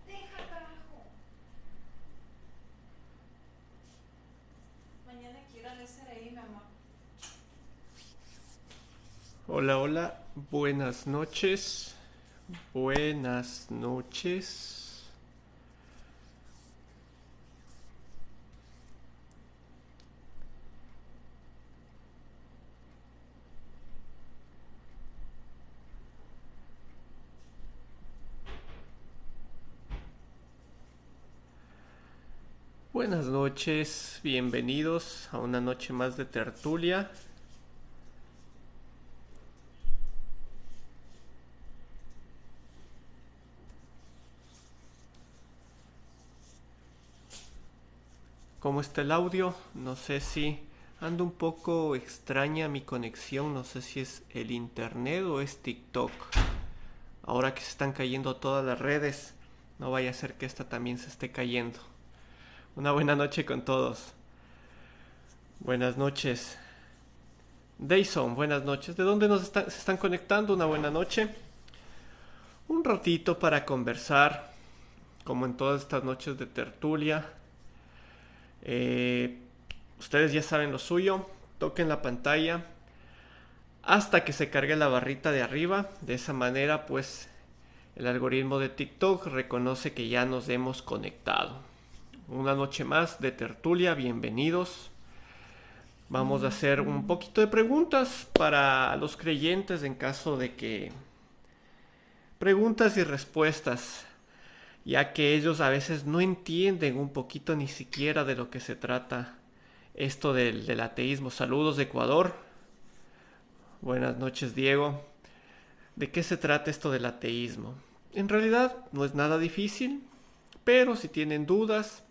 Deja, carajo. Mañana quiero ir al SRI, mi amor. Hola, hola, buenas noches, buenas noches. Buenas noches, bienvenidos a una noche más de tertulia. ¿Cómo está el audio? No sé si ando un poco extraña mi conexión, no sé si es el internet o es TikTok. Ahora que se están cayendo todas las redes, no vaya a ser que esta también se esté cayendo. Una buena noche con todos. Buenas noches. Dayson, buenas noches. ¿De dónde se están conectando? Una buena noche. Un ratito para conversar, como en todas estas noches de tertulia. Eh, Ustedes ya saben lo suyo. Toquen la pantalla hasta que se cargue la barrita de arriba. De esa manera, pues, el algoritmo de TikTok reconoce que ya nos hemos conectado. Una noche más de tertulia, bienvenidos. Vamos a hacer un poquito de preguntas para los creyentes en caso de que... Preguntas y respuestas, ya que ellos a veces no entienden un poquito ni siquiera de lo que se trata esto del ateísmo. Saludos de Ecuador. Buenas noches, Diego. ¿De qué se trata esto del ateísmo? En realidad no es nada difícil, pero si tienen dudas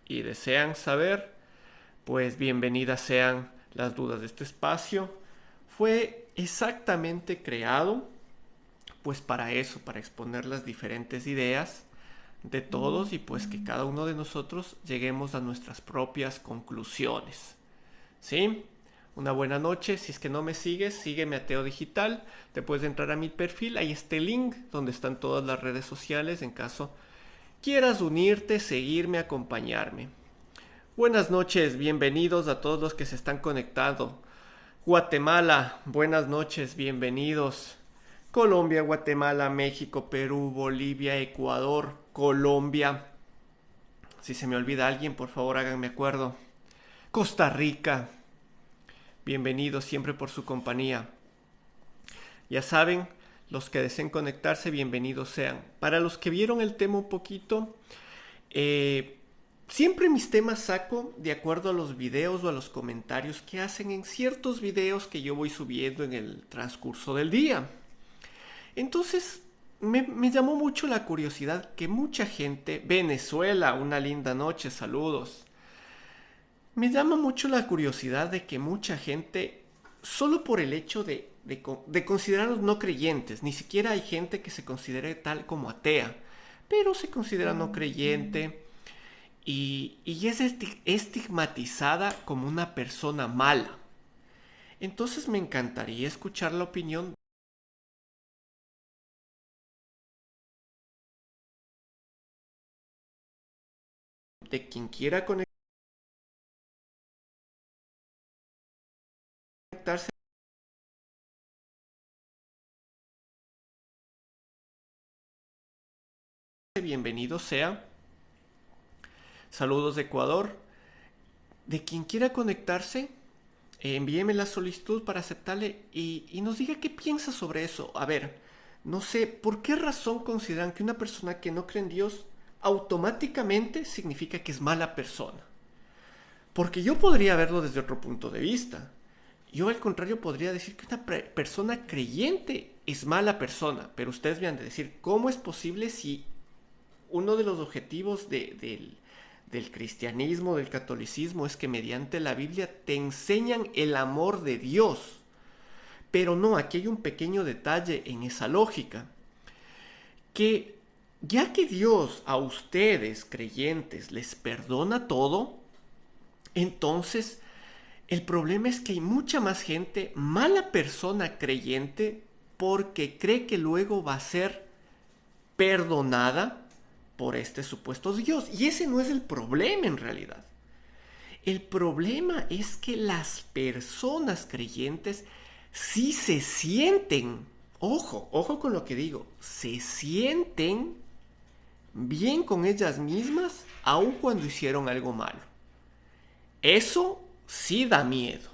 y desean saber, pues bienvenidas sean las dudas de este espacio. Fue exactamente creado pues para eso, para exponer las diferentes ideas de todos y pues que cada uno de nosotros lleguemos a nuestras propias conclusiones. ¿Sí? Una buena noche. Si es que no me sigues, sígueme a Teo Digital. Te puedes entrar a mi perfil. Ahí está el link donde están todas las redes sociales en caso quieras unirte, seguirme, acompañarme. Buenas noches, bienvenidos a todos los que se están conectando. Guatemala, buenas noches, bienvenidos. Colombia, Guatemala, México, Perú, Bolivia, Ecuador, Colombia. Si se me olvida alguien, por favor háganme acuerdo. Costa Rica, bienvenidos siempre por su compañía. Ya saben, los que deseen conectarse, bienvenidos sean. Para los que vieron el tema un poquito, siempre mis temas saco de acuerdo a los videos o a los comentarios que hacen en ciertos videos que yo voy subiendo en el transcurso del día. Entonces, me llamó mucho la curiosidad que mucha gente, Venezuela, una linda noche, saludos. Me llama mucho la curiosidad de que mucha gente, solo por el hecho de considerarnos no creyentes, ni siquiera hay gente que se considere tal como atea, pero se considera no creyente y es estigmatizada como una persona mala. Entonces me encantaría escuchar la opinión de quien quiera conectarse. Bienvenido sea. Saludos de Ecuador. De quien quiera conectarse, envíeme la solicitud para aceptarle y nos diga qué piensa sobre eso. A ver, no sé, ¿por qué razón consideran que una persona que no cree en Dios automáticamente significa que es mala persona? Porque yo podría verlo desde otro punto de vista. Yo al contrario podría decir que una persona creyente es mala persona, pero ustedes me han de decir, ¿cómo es posible si uno de los objetivos del cristianismo, del catolicismo, es que mediante la Biblia te enseñan el amor de Dios. Pero no, aquí hay un pequeño detalle en esa lógica, que ya que Dios a ustedes, creyentes, les perdona todo, entonces el problema es que hay mucha más gente, mala persona creyente, porque cree que luego va a ser perdonada por este supuesto Dios. Y ese no es el problema en realidad. El problema es que las personas creyentes sí se sienten, ojo con lo que digo, se sienten bien con ellas mismas aun cuando hicieron algo malo. Eso sí da miedo.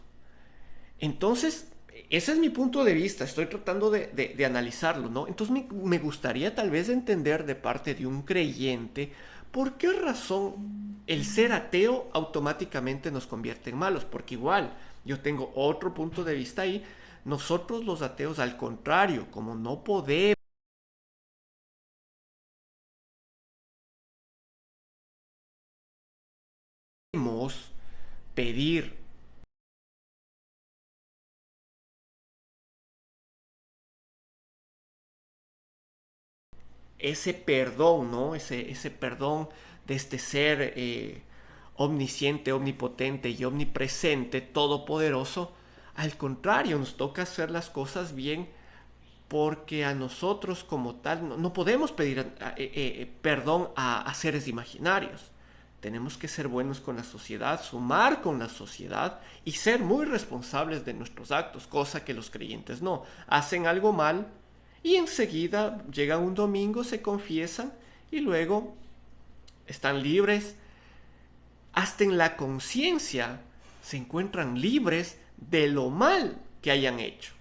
Entonces, ese es mi punto de vista, estoy tratando de analizarlo, ¿no? Entonces me gustaría tal vez entender de parte de un creyente por qué razón el ser ateo automáticamente nos convierte en malos, porque igual yo tengo otro punto de vista ahí, nosotros los ateos al contrario, como no podemos pedir ese perdón, ¿no? Ese perdón de este ser omnisciente, omnipotente y omnipresente, todopoderoso. Al contrario, nos toca hacer las cosas bien porque a nosotros como tal no podemos pedir perdón a seres imaginarios. Tenemos que ser buenos con la sociedad, sumar con la sociedad y ser muy responsables de nuestros actos, cosa que los creyentes no. Hacen algo mal y enseguida llega un domingo, se confiesan y luego están libres. Hasta en la conciencia se encuentran libres de lo mal que hayan hecho.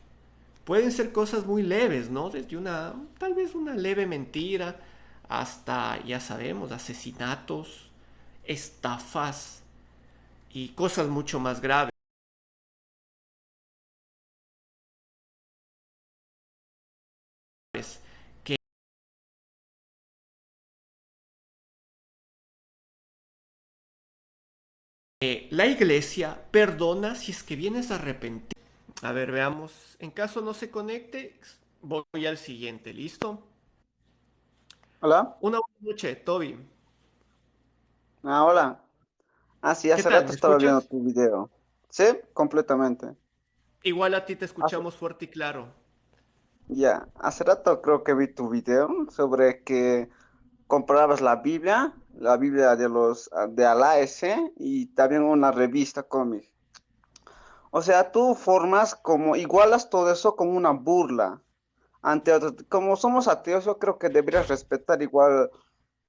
Pueden ser cosas muy leves, ¿no? Desde tal vez una leve mentira, hasta, ya sabemos, asesinatos, estafas y cosas mucho más graves. Que la iglesia perdona si es que vienes arrepentido. A ver, veamos. En caso no se conecte, voy al siguiente. ¿Listo? Hola. Una buena noche, Toby. Hola. Sí, ¿Qué hace tal? rato ¿Me estaba viendo escuchas? tu video. Sí, completamente. Igual a ti te Hace, escuchamos fuerte y claro. ya, hace rato creo que vi tu video sobre que comprabas la Biblia de de Alá ese, y también una revista cómic. O sea, tú formas como, igualas todo eso como una burla ante otros. Como somos ateos, yo creo que deberías respetar igual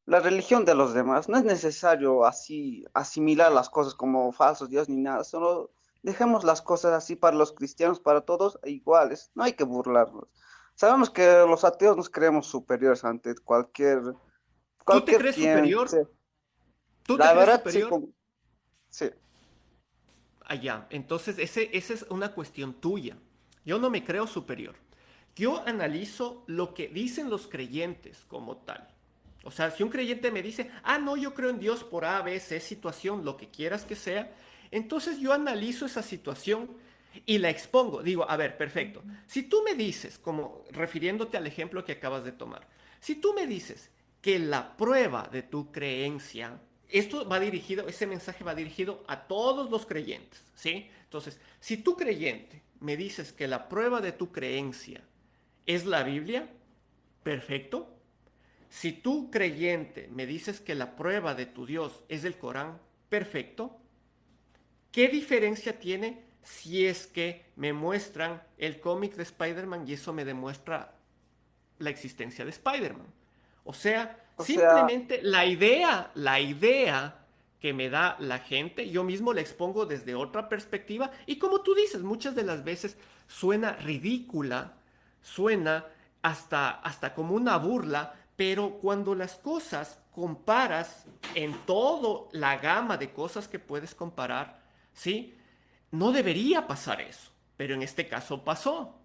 la religión de los demás. No es necesario así asimilar las cosas como falsos dios ni nada. Solo dejemos las cosas así para los cristianos, para todos iguales. No hay que burlarnos. Sabemos que los ateos nos creemos superiores ante ¿Tú te cualquier crees quien. Sí. superior? ¿Tú te La crees verdad, sí, superior? sí. Allá. Entonces, esa es una cuestión tuya. Yo no me creo superior. Yo analizo lo que dicen los creyentes como tal. O sea, si un creyente me dice, no, yo creo en Dios por A, B, C situación, lo que quieras que sea, entonces yo analizo esa situación y la expongo. Digo, a ver, perfecto. Si tú me dices, como refiriéndote al ejemplo que acabas de tomar, si tú me dices que la prueba de tu creencia, esto va dirigido, ese mensaje va dirigido a todos los creyentes, ¿sí? Entonces, si tú creyente me dices que la prueba de tu creencia es la Biblia, perfecto. Si tú creyente me dices que la prueba de tu Dios es el Corán, perfecto. ¿Qué diferencia tiene si es que me muestran el cómic de Spider-Man y eso me demuestra la existencia de Spider-Man? O sea, O sea, simplemente la idea que me da la gente, yo mismo la expongo desde otra perspectiva y como tú dices, muchas de las veces suena ridícula, suena hasta como una burla, pero cuando las cosas comparas en toda la gama de cosas que puedes comparar, ¿sí? No debería pasar eso, pero en este caso pasó.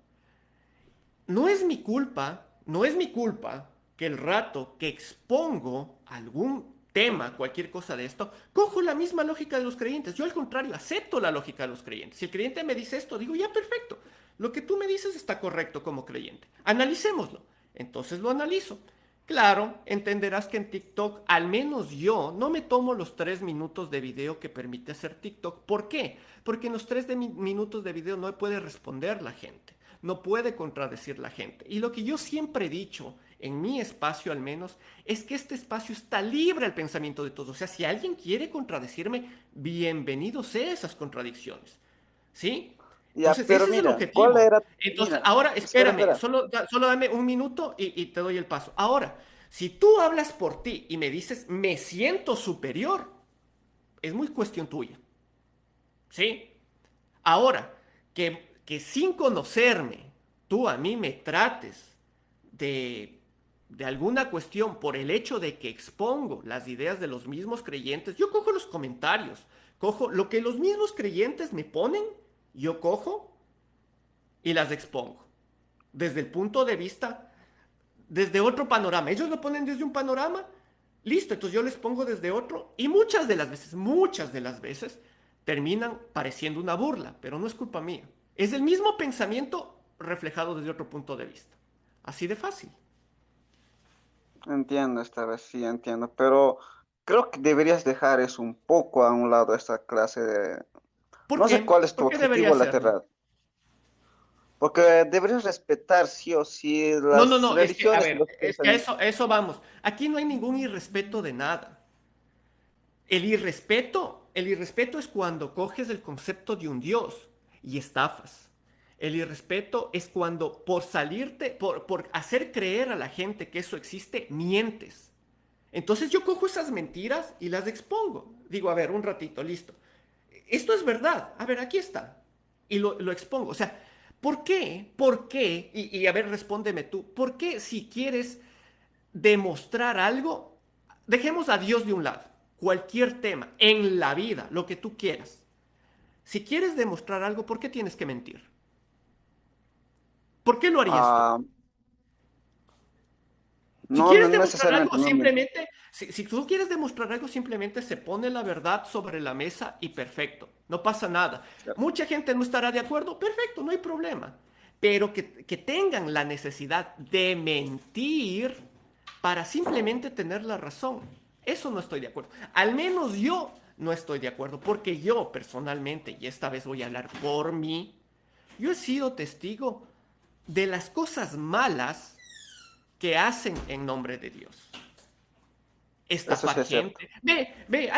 No es mi culpa, no es mi culpa que el rato que expongo algún tema, cualquier cosa de esto, cojo la misma lógica de los creyentes. Yo al contrario, acepto la lógica de los creyentes. Si el creyente me dice esto, digo, ya, perfecto. Lo que tú me dices está correcto como creyente. Analicémoslo. Entonces lo analizo. Claro, entenderás que en TikTok, al menos yo, no me tomo los 3 minutos de video que permite hacer TikTok. ¿Por qué? Porque en los minutos de video no puede responder la gente, no puede contradecir la gente. Y lo que yo siempre he dicho, en mi espacio al menos, es que este espacio está libre al pensamiento de todos. O sea, si alguien quiere contradecirme, bienvenido sea esas contradicciones. ¿Sí? Ya, Entonces, pero ese es el mira, ¿cuál objetivo. era? Entonces, Mira, ahora espera, espérame, espera. solo dame un minuto y te doy el paso. Ahora, si tú hablas por ti y me dices, me siento superior, es muy cuestión tuya. ¿Sí? Ahora, que sin conocerme, tú a mí me trates de alguna cuestión por el hecho de que expongo las ideas de los mismos creyentes, yo cojo los comentarios, cojo lo que los mismos creyentes me ponen, yo cojo y las expongo. Desde el punto de vista, desde otro panorama. Ellos lo ponen desde un panorama, listo, entonces yo les pongo desde otro y muchas de las veces, terminan pareciendo una burla, pero no es culpa mía. Es el mismo pensamiento reflejado desde otro punto de vista. Así de fácil. Entiendo esta vez, sí, entiendo, pero creo que deberías dejar eso un poco a un lado, esta clase de... ¿Por No sé qué? cuál es tu ¿Por qué debería objetivo hacerlo? lateral, porque deberías respetar sí o sí No, no, las no, es que, a religiones y ver, los es que pensamientos. a eso vamos. Aquí no hay ningún irrespeto de nada. El irrespeto es cuando coges el concepto de un Dios y estafas. El irrespeto es cuando por salirte, por hacer creer a la gente que eso existe, mientes. Entonces yo cojo esas mentiras y las expongo. Digo, a ver, un ratito, listo. Esto es verdad. A ver, aquí está. Y lo expongo. O sea, ¿por qué? ¿Por qué? Y a ver, respóndeme tú. ¿Por qué si quieres demostrar algo, dejemos a Dios de un lado, cualquier tema, en la vida, lo que tú quieras. Si quieres demostrar algo, ¿por qué tienes que mentir? ¿Por qué lo harías tú? Ah, Si no, no quieres demostrar necesariamente, algo, no, simplemente, si tú quieres demostrar algo, simplemente se pone la verdad sobre la mesa y perfecto, no pasa nada. Mucha gente no estará de acuerdo, perfecto, no hay problema. Pero que tengan la necesidad de mentir para simplemente tener la razón, eso no estoy de acuerdo. Al menos yo no estoy de acuerdo, porque yo personalmente, y esta vez voy a hablar por mí, yo he sido testigo de las cosas malas que hacen en nombre de Dios. eso sí Estafar es cierto. gente. Ve,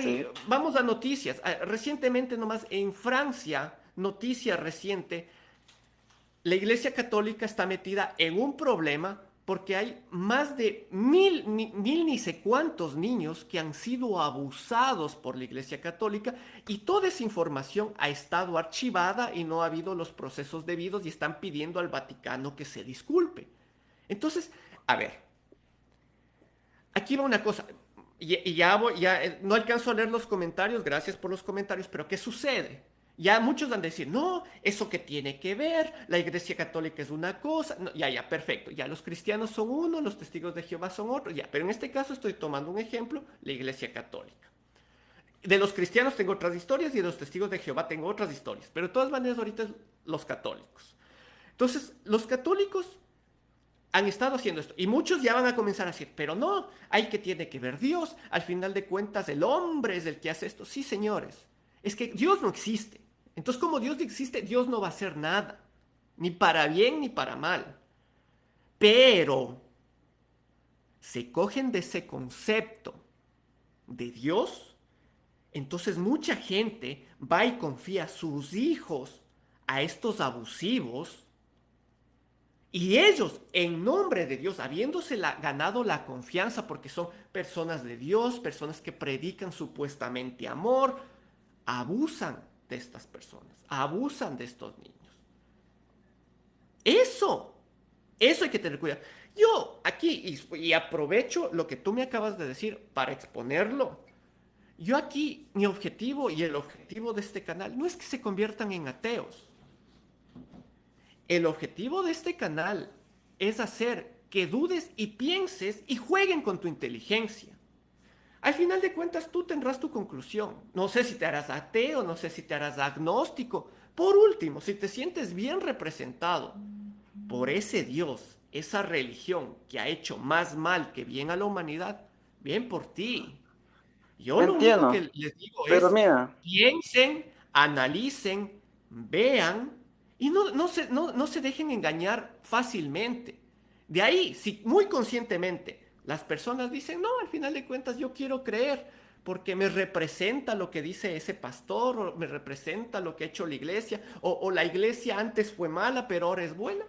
Sí. vamos a noticias. Recientemente nomás en Francia, noticia reciente, la Iglesia Católica está metida en un problema porque hay más de mil ni sé cuántos niños que han sido abusados por la Iglesia Católica y toda esa información ha estado archivada y no ha habido los procesos debidos y están pidiendo al Vaticano que se disculpe. Entonces, a ver, aquí va una cosa, y ya no alcanzo a leer los comentarios, gracias por los comentarios, pero ¿qué sucede? Ya muchos van a decir, no, eso que tiene que ver, la Iglesia Católica es una cosa, no, ya, perfecto, ya los cristianos son uno, los testigos de Jehová son otro, ya, pero en este caso estoy tomando un ejemplo, la Iglesia Católica. De los cristianos tengo otras historias y de los testigos de Jehová tengo otras historias, pero de todas maneras ahorita es los católicos. Entonces, los católicos han estado haciendo esto. Y muchos ya van a comenzar a decir, pero no, hay que tiene que ver Dios. Al final de cuentas, el hombre es el que hace esto. Sí, señores. Es que Dios no existe. Entonces, como Dios no existe, Dios no va a hacer nada. Ni para bien ni para mal. Pero se cogen de ese concepto de Dios. Entonces mucha gente va y confía a sus hijos a estos abusivos. Y ellos, en nombre de Dios, habiéndose ganado la confianza porque son personas de Dios, personas que predican supuestamente amor, abusan de estas personas, abusan de estos niños. Eso, eso hay que tener cuidado. Yo aquí, y aprovecho lo que tú me acabas de decir para exponerlo. Yo aquí, mi objetivo y el objetivo de este canal no es que se conviertan en ateos. El objetivo de este canal es hacer que dudes y pienses y jueguen con tu inteligencia. Al final de cuentas, tú tendrás tu conclusión. No sé si te harás ateo, no sé si te harás agnóstico. Por último, si te sientes bien representado por ese Dios, esa religión que ha hecho más mal que bien a la humanidad, bien por ti. Yo lo único Entiendo, que les digo pero es, mira, piensen, analicen, vean y no se dejen engañar fácilmente. De ahí, si muy conscientemente las personas dicen, no, al final de cuentas yo quiero creer porque me representa lo que dice ese pastor, o me representa lo que ha hecho la iglesia, o la iglesia antes fue mala, pero ahora es buena,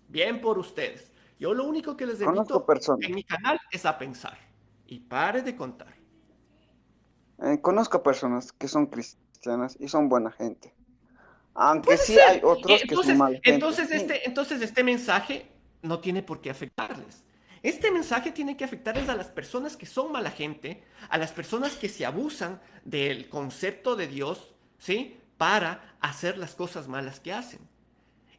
bien por ustedes. Yo lo único que les conozco invito personas, en mi canal es a pensar y pare de contar. conozco personas que son cristianas y son buena gente. Aunque Puede sí hay ser. otros que son Entonces, mala gente. Sí, este mensaje no tiene por qué afectarles. Este mensaje tiene que afectarles a las personas que son mala gente, a las personas que se abusan del concepto de Dios, ¿sí? Para hacer las cosas malas que hacen.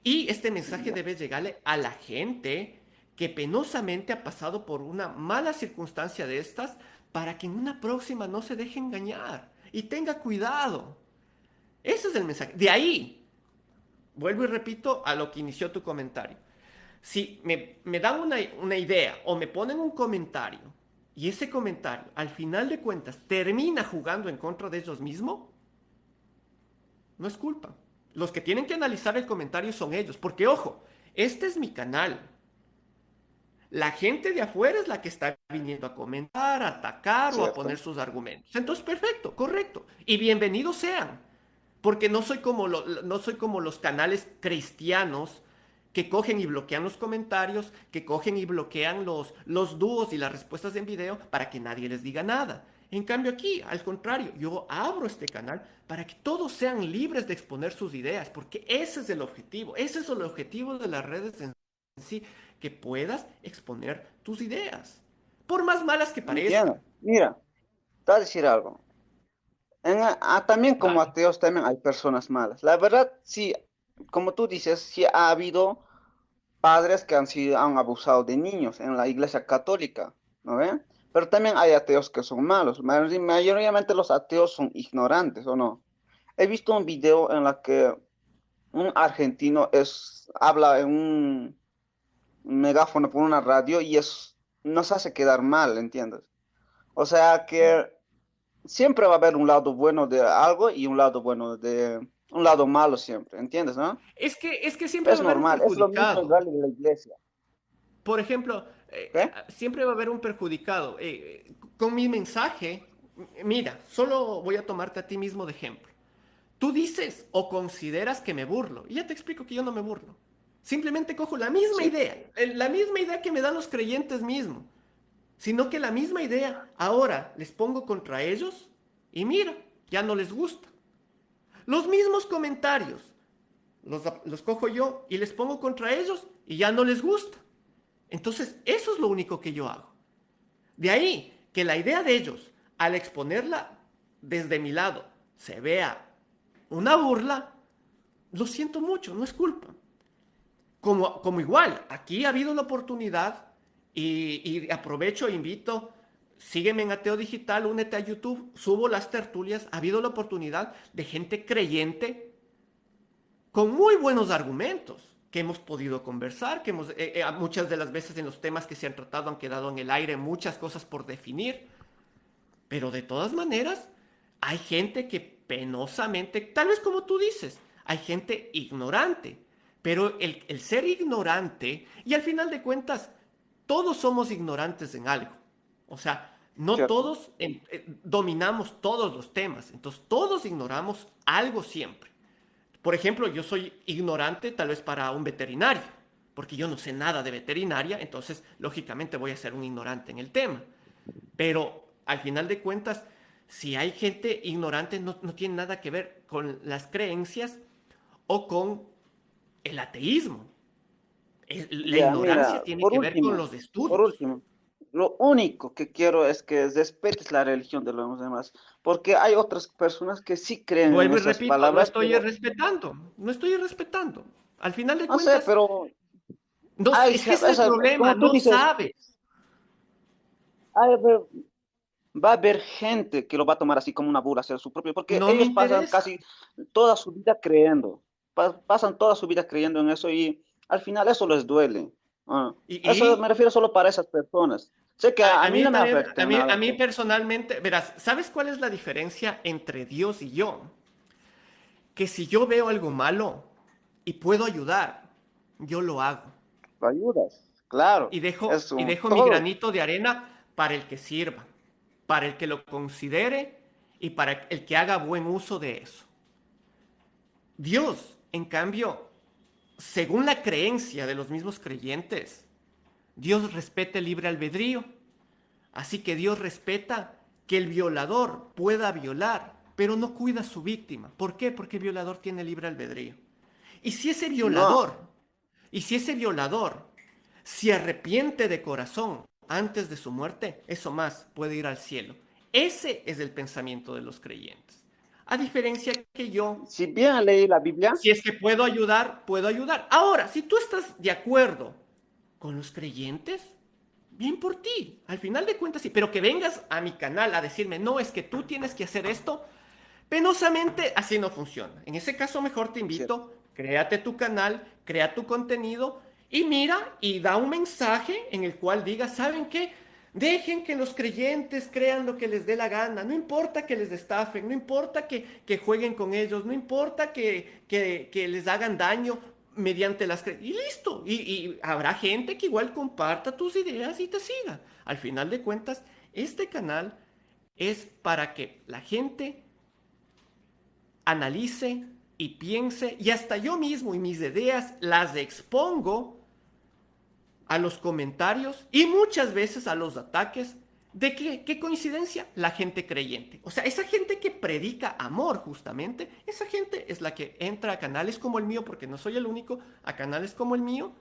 Y este mensaje ya. debe llegarle a la gente que penosamente ha pasado por una mala circunstancia de estas para que en una próxima no se deje engañar y tenga cuidado. Ese es el mensaje. De ahí, vuelvo y repito a lo que inició tu comentario. Si me dan una idea o me ponen un comentario y ese comentario al final de cuentas termina jugando en contra de ellos mismos, no es culpa. Los que tienen que analizar el comentario son ellos, porque ojo, este es mi canal. La gente de afuera es la que está viniendo a comentar, a atacar o a poner ¿Cierto? sus argumentos. Entonces, perfecto, correcto. Y bienvenidos sean. Porque no soy como los canales cristianos que cogen y bloquean los comentarios, que cogen y bloquean los dúos y las respuestas en video para que nadie les diga nada. En cambio aquí, al contrario, yo abro este canal para que todos sean libres de exponer sus ideas, porque ese es el objetivo, ese es el objetivo de las redes en sí, que puedas exponer tus ideas, por más malas que parezcan. Entiendo. Mira, te voy a decir algo. También como Dale. ateos también hay personas malas. La verdad, sí, como tú dices, sí ha habido padres que han abusado de niños en la iglesia católica, ¿no ven? Pero también hay ateos que son malos. Mayoritariamente los ateos son ignorantes, ¿o no? He visto un video en la que un argentino habla en un megáfono por una radio y nos hace quedar mal, ¿entiendes? O sea que siempre va a haber un lado bueno de algo y un lado malo siempre, ¿entiendes, no? Es que siempre va Es a haber un normal, es lo mismo perjudicado. igual de la iglesia, Por ejemplo, ¿ok? siempre va a haber un perjudicado. Con mi mensaje, mira, solo voy a tomarte a ti mismo de ejemplo. Tú dices o consideras que me burlo. Y ya te explico que yo no me burlo. Simplemente cojo Sí, la misma idea que me dan los creyentes mismos, sino que la misma idea ahora les pongo contra ellos y mira, ya no les gusta. Los mismos comentarios los cojo yo y les pongo contra ellos y ya no les gusta. Entonces, eso es lo único que yo hago. De ahí que la idea de ellos, al exponerla desde mi lado, se vea una burla, lo siento mucho, no es culpa. Como igual, aquí ha habido la oportunidad y aprovecho e invito, sígueme en Ateo Digital, únete a YouTube, subo las tertulias, ha habido la oportunidad de gente creyente con muy buenos argumentos que hemos podido conversar, muchas de las veces en los temas que se han tratado han quedado en el aire muchas cosas por definir, pero de todas maneras hay gente que penosamente, tal vez como tú dices, hay gente ignorante, pero el ser ignorante, y al final de cuentas, todos somos ignorantes en algo, o sea, no cierto. todos dominamos todos los temas, entonces todos ignoramos algo siempre. Por ejemplo, yo soy ignorante tal vez para un veterinario, porque yo no sé nada de veterinaria, entonces lógicamente voy a ser un ignorante en el tema. Pero al final de cuentas, si hay gente ignorante, no tiene nada que ver con las creencias o con el ateísmo. La Ya, ignorancia mira, tiene que ver con los por estudios. último, lo único que quiero es que respetes la religión de los demás, porque hay otras personas que sí creen en Vuelvo y esas repito, no palabras, estoy pero respetando, no estoy respetando. Al final de no sé, cuentas, pero no, hay, es que ese es el problema, como tú no dices, sabes. hay, va a haber gente que lo va a tomar así como una burla, hacer su propio, porque No me ellos pasan interesa. casi toda su vida creyendo, pasan toda su vida creyendo en eso y al final eso les duele. Ah, Y, eso me y refiero solo para esas personas. Sé que a a mí mí no me también, afecta en nada. a mí personalmente, verás, ¿sabes cuál es la diferencia entre Dios y yo? Que si yo veo algo malo y puedo ayudar, yo lo hago. Lo ayudas, claro, es Y un dejo mi todo. granito de arena para el que sirva, para el que lo considere y para el que haga buen uso de eso. Dios, en cambio, según la creencia de los mismos creyentes, Dios respeta el libre albedrío. Así que Dios respeta que el violador pueda violar, pero no cuida a su víctima. ¿Por qué? Porque el violador tiene libre albedrío. Y si ese No, violador, y si ese violador se arrepiente de corazón antes de su muerte, eso más puede ir al cielo. Ese es el pensamiento de los creyentes. A diferencia que yo, si bien leí la Biblia, si es que puedo ayudar, puedo ayudar. Ahora, si tú estás de acuerdo con los creyentes, bien por ti. Al final de cuentas, sí. Pero que vengas a mi canal a decirme, no, es que tú tienes que hacer esto, penosamente así no funciona. En ese caso, mejor te cierto, invito, créate tu canal, crea tu contenido y mira y da un mensaje en el cual diga, ¿saben qué? Dejen que los creyentes crean lo que les dé la gana, no importa que les estafen, no importa que jueguen con ellos, no importa que les hagan daño mediante las creencias. Y listo, y habrá gente que igual comparta tus ideas y te siga. Al final de cuentas, este canal es para que la gente analice y piense, y hasta yo mismo y mis ideas las expongo a los comentarios y muchas veces a los ataques de que, qué coincidencia, la gente creyente. O sea, esa gente que predica amor justamente, esa gente es la que entra a canales como el mío, porque no soy el único, a canales como el mío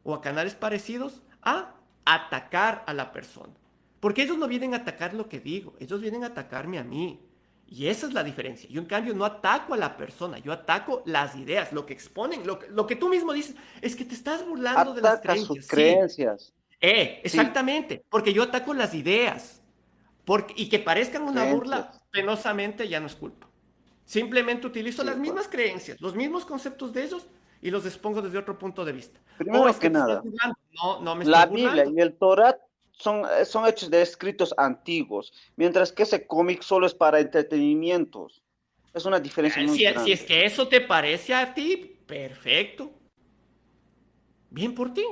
o a canales parecidos, a atacar a la persona. Porque ellos no vienen a atacar lo que digo, ellos vienen a atacarme a mí. Y esa es la diferencia. Yo en cambio no ataco a la persona, yo ataco las ideas, lo que exponen, lo que tú mismo dices, es que te estás burlando de las ataca sus creencias. Sí, creencias, sí, exactamente, porque yo ataco las ideas. Y que parezcan una burla, creencias, penosamente ya no es culpa. Simplemente utilizo sí, las bueno. mismas creencias, los mismos conceptos de ellos y los expongo desde otro punto de vista. O Primero es que que te estás nada, burlando. No, no me estoy la Biblia burlando. y el Torah son hechos de escritos antiguos, mientras que ese cómic solo es para entretenimientos. Es una diferencia muy Si es grande. que eso te parece a ti, perfecto. Bien por ti.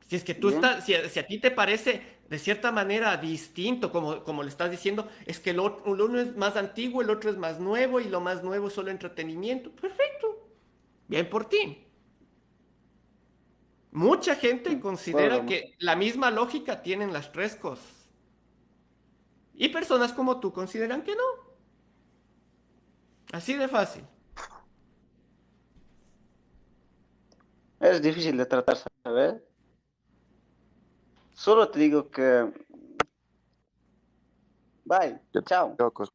Si es que tú Bien, estás, si a ti te parece de cierta manera distinto, como le estás diciendo, es que el uno es más antiguo, el otro es más nuevo y lo más nuevo es solo entretenimiento. Perfecto. Bien por ti. Mucha gente considera bueno, que la misma lógica tienen las tres cosas. Y personas como tú consideran que no. Así de fácil. es difícil de tratar, ¿sabes? Solo te digo que, bye, Yo chao. loco,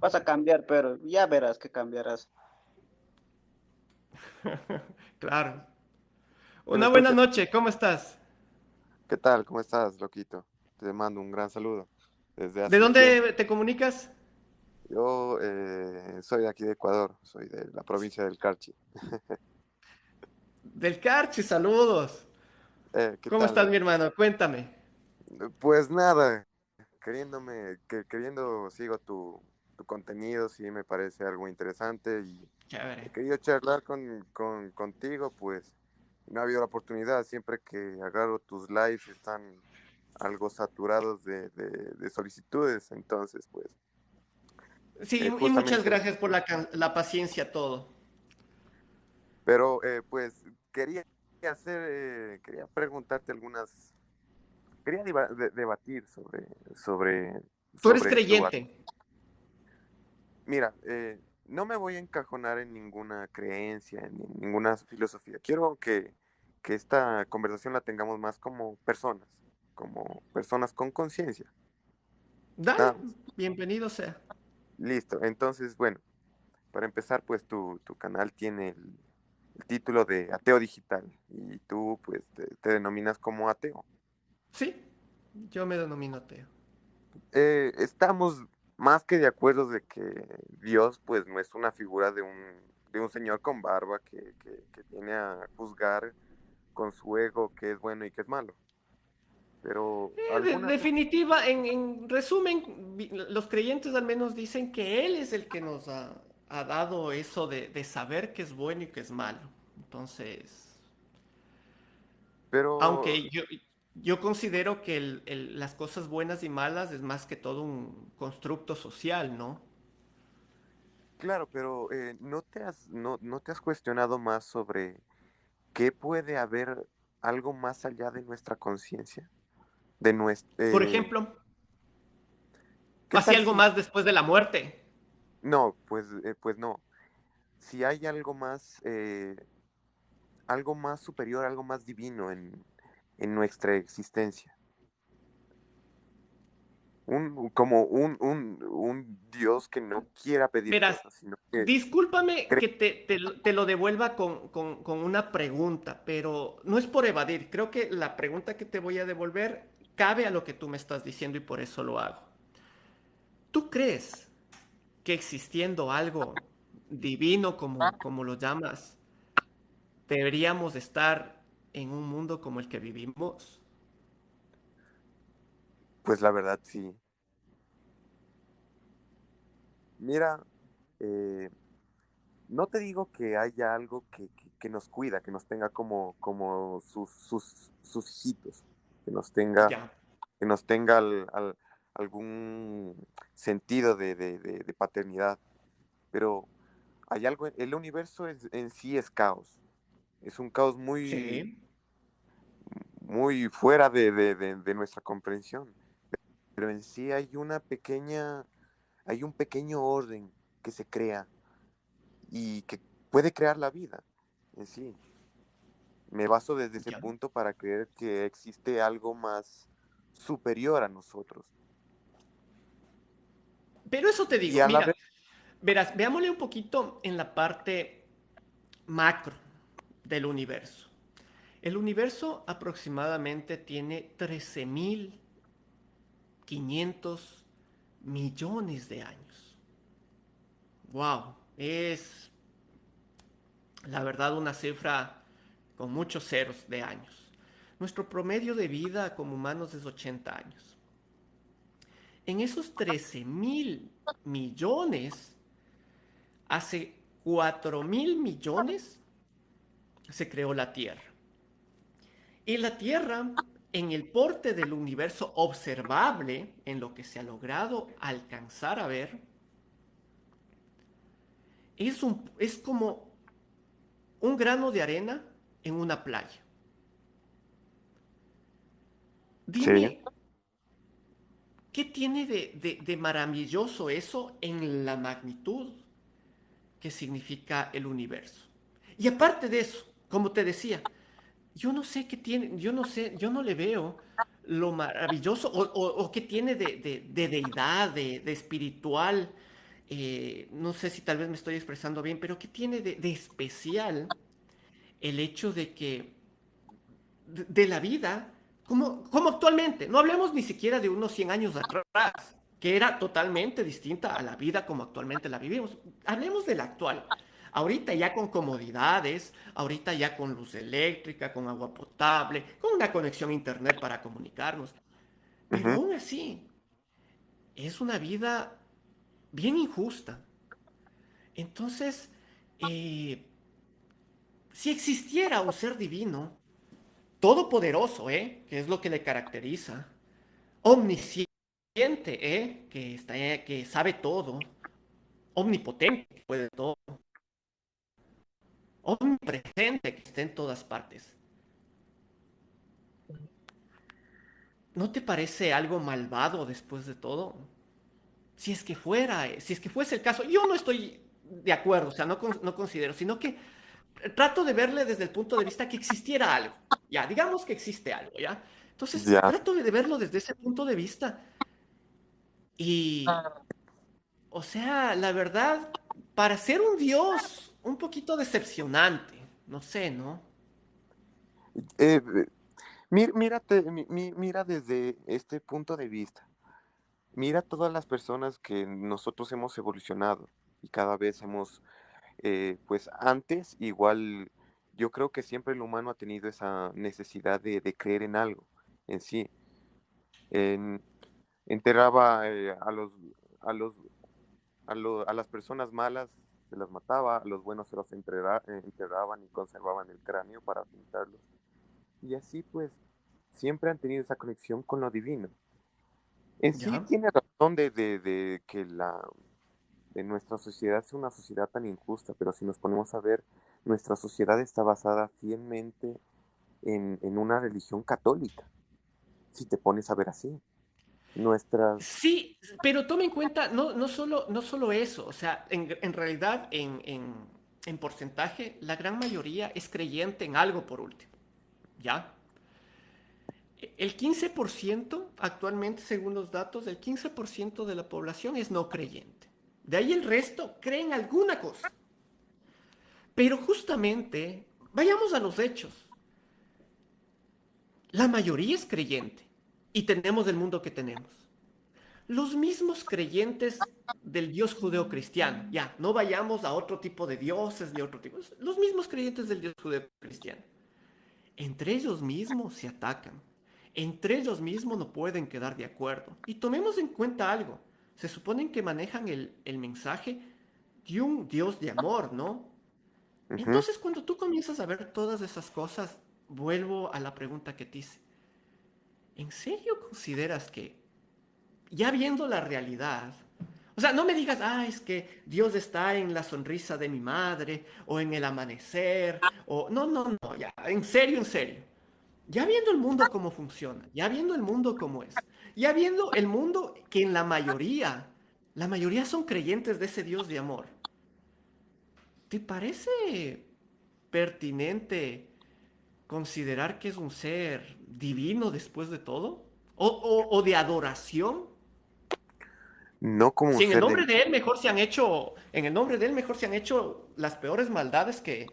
Vas a cambiar, pero ya verás que cambiarás. Claro. bueno, Una buena entonces, noche, ¿cómo estás? ¿qué tal? ¿Cómo estás, loquito? Te mando un gran saludo desde ¿De hace un tiempo. dónde te comunicas? Yo soy de aquí de Ecuador, soy de la provincia del Carchi. Del Carchi, saludos. ¿Qué ¿Cómo tal, estás, loco? mi hermano? Cuéntame. Pues nada, queriendo sigo tu contenido, sí me parece algo interesante y he Chévere. querido charlar contigo, pues no ha habido la oportunidad, siempre que agarro tus lives están algo saturados de solicitudes, entonces pues Sí, y muchas justamente, gracias por la paciencia, todo. pero pues quería preguntarte quería debatir Tú eres sobre tu. creyente. Mira, no me voy a encajonar en ninguna creencia, en ninguna filosofía. Quiero que esta conversación la tengamos más como personas con conciencia, Dale, nada más. bienvenido sea. Listo, entonces, bueno, para empezar, pues tu canal tiene el título de Ateo Digital y tú pues te denominas como ateo. Sí, Yo me denomino ateo. Estamos más que de acuerdo de que Dios pues no es una figura de un señor con barba que viene a juzgar con su ego qué es bueno y qué es malo. Pero algunas Definitiva, en resumen, los creyentes al menos dicen que Él es el que nos ha dado eso de saber qué es bueno y qué es malo. Entonces, pero aunque yo considero que las cosas buenas y malas es más que todo un constructo social, ¿no? claro, pero no te has cuestionado más sobre qué puede haber algo más allá de nuestra conciencia? De nuestra, Por ejemplo, ¿qué hacia tal algo si, más después de la muerte. no, pues no, si hay algo más superior, algo más divino en nuestra existencia, como un Dios que no quiera pedir Verás, cosas, sino que discúlpame cree. que te lo devuelva con una pregunta, pero no es por evadir. Creo que la pregunta que te voy a devolver cabe a lo que tú me estás diciendo y por eso lo hago. ¿Tú crees que existiendo algo divino como lo llamas, deberíamos estar en un mundo como el que vivimos? Pues la verdad sí. Mira, eh, no te digo que haya algo que nos cuida, que nos tenga como sus hijitos, que nos tenga, Ya, que nos tenga algún sentido de paternidad. Pero hay algo, el universo en sí es caos. Es un caos muy, sí, muy fuera de nuestra comprensión. Pero en sí hay un pequeño orden que se crea y que puede crear la vida en sí. Me baso desde ese ya. punto para creer que existe algo más superior a nosotros. Pero eso te Y digo, a la mira, vez, verás, veámosle un poquito en la parte macro del universo. El universo aproximadamente tiene 13.500 millones de años. ¡Wow! Es la verdad una cifra con muchos ceros de años. Nuestro promedio de vida como humanos es 80 años. En esos 13.000 millones, hace 4.000 millones se creó la Tierra. Y la Tierra, en el porte del universo observable, en lo que se ha logrado alcanzar a ver, es como un grano de arena en una playa. sí, Dime, ¿qué tiene de maravilloso eso en la magnitud que significa el universo? Y aparte de eso, como te decía, yo no sé qué tiene, yo no sé, yo no le veo lo maravilloso o qué tiene de deidad, de espiritual. No sé si tal vez me estoy expresando bien, pero qué tiene de especial el hecho de que de la vida, como actualmente, no hablemos ni siquiera de unos 100 años atrás, que era totalmente distinta a la vida como actualmente la vivimos. Hablemos de la actual. Ahorita ya con comodidades, ahorita ya con luz eléctrica, con agua potable, con una conexión a internet para comunicarnos. Pero ujú. aún así, es una vida bien injusta. Entonces, eh, si existiera un ser divino, todopoderoso, que es lo que le caracteriza, omnisciente, que sabe todo, omnipotente, que puede todo, omnipresente, que está en todas partes. ¿No te parece algo malvado después de todo? Si es que fuese el caso, yo no estoy de acuerdo, o sea, no considero, sino que trato de verle desde el punto de vista que existiera algo. Ya, digamos que existe algo, ¿ya? Entonces, Ya. trato de verlo desde ese punto de vista. Y, o sea, la verdad, para ser un dios, un poquito decepcionante. No sé, ¿no? Eh, Mira desde este punto de vista. Mira todas las personas que nosotros hemos evolucionado y cada vez hemos, pues antes igual, yo creo que siempre el humano ha tenido esa necesidad de creer en algo en sí. En- Enterraba a los, a las personas malas, se las mataba, a los buenos se los enterraban y conservaban el cráneo para pintarlos. Y así pues siempre han tenido esa conexión con lo divino. En sí ¿Ya? tiene razón de que de nuestra sociedad es una sociedad tan injusta, pero si nos ponemos a ver, nuestra sociedad está basada fielmente en una religión católica, si te pones a ver así. Nuestras... Sí, pero tome en cuenta, no solo eso, o sea, en realidad, en porcentaje, la gran mayoría es creyente en algo por último, ¿ya? El 15% actualmente, según los datos, el 15% de la población es no creyente. De ahí el resto cree en alguna cosa. Pero justamente, vayamos a los hechos. La mayoría es creyente y tenemos el mundo que tenemos. Los mismos creyentes del Dios judeocristiano, ya, no vayamos a otro tipo de dioses ni otro tipo, los mismos creyentes del Dios judeocristiano. Entre ellos mismos se atacan, entre ellos mismos no pueden quedar de acuerdo. Y tomemos en cuenta algo, se suponen que manejan el mensaje de un Dios de amor, ¿no? Ujú. Entonces cuando tú comienzas a ver todas esas cosas, vuelvo a la pregunta que te hice. ¿En serio consideras que ya viendo la realidad, o sea, no me digas, ah, es que Dios está en la sonrisa de mi madre o en el amanecer, o no, ya, en serio. Ya viendo el mundo cómo funciona, ya viendo el mundo cómo es, ya viendo el mundo que en la mayoría son creyentes de ese Dios de amor, ¿te parece pertinente considerar que es un ser divino después de todo? O de adoración? No como un Si en el ser nombre de... de él mejor se han hecho, en el nombre de él mejor se han hecho las peores maldades que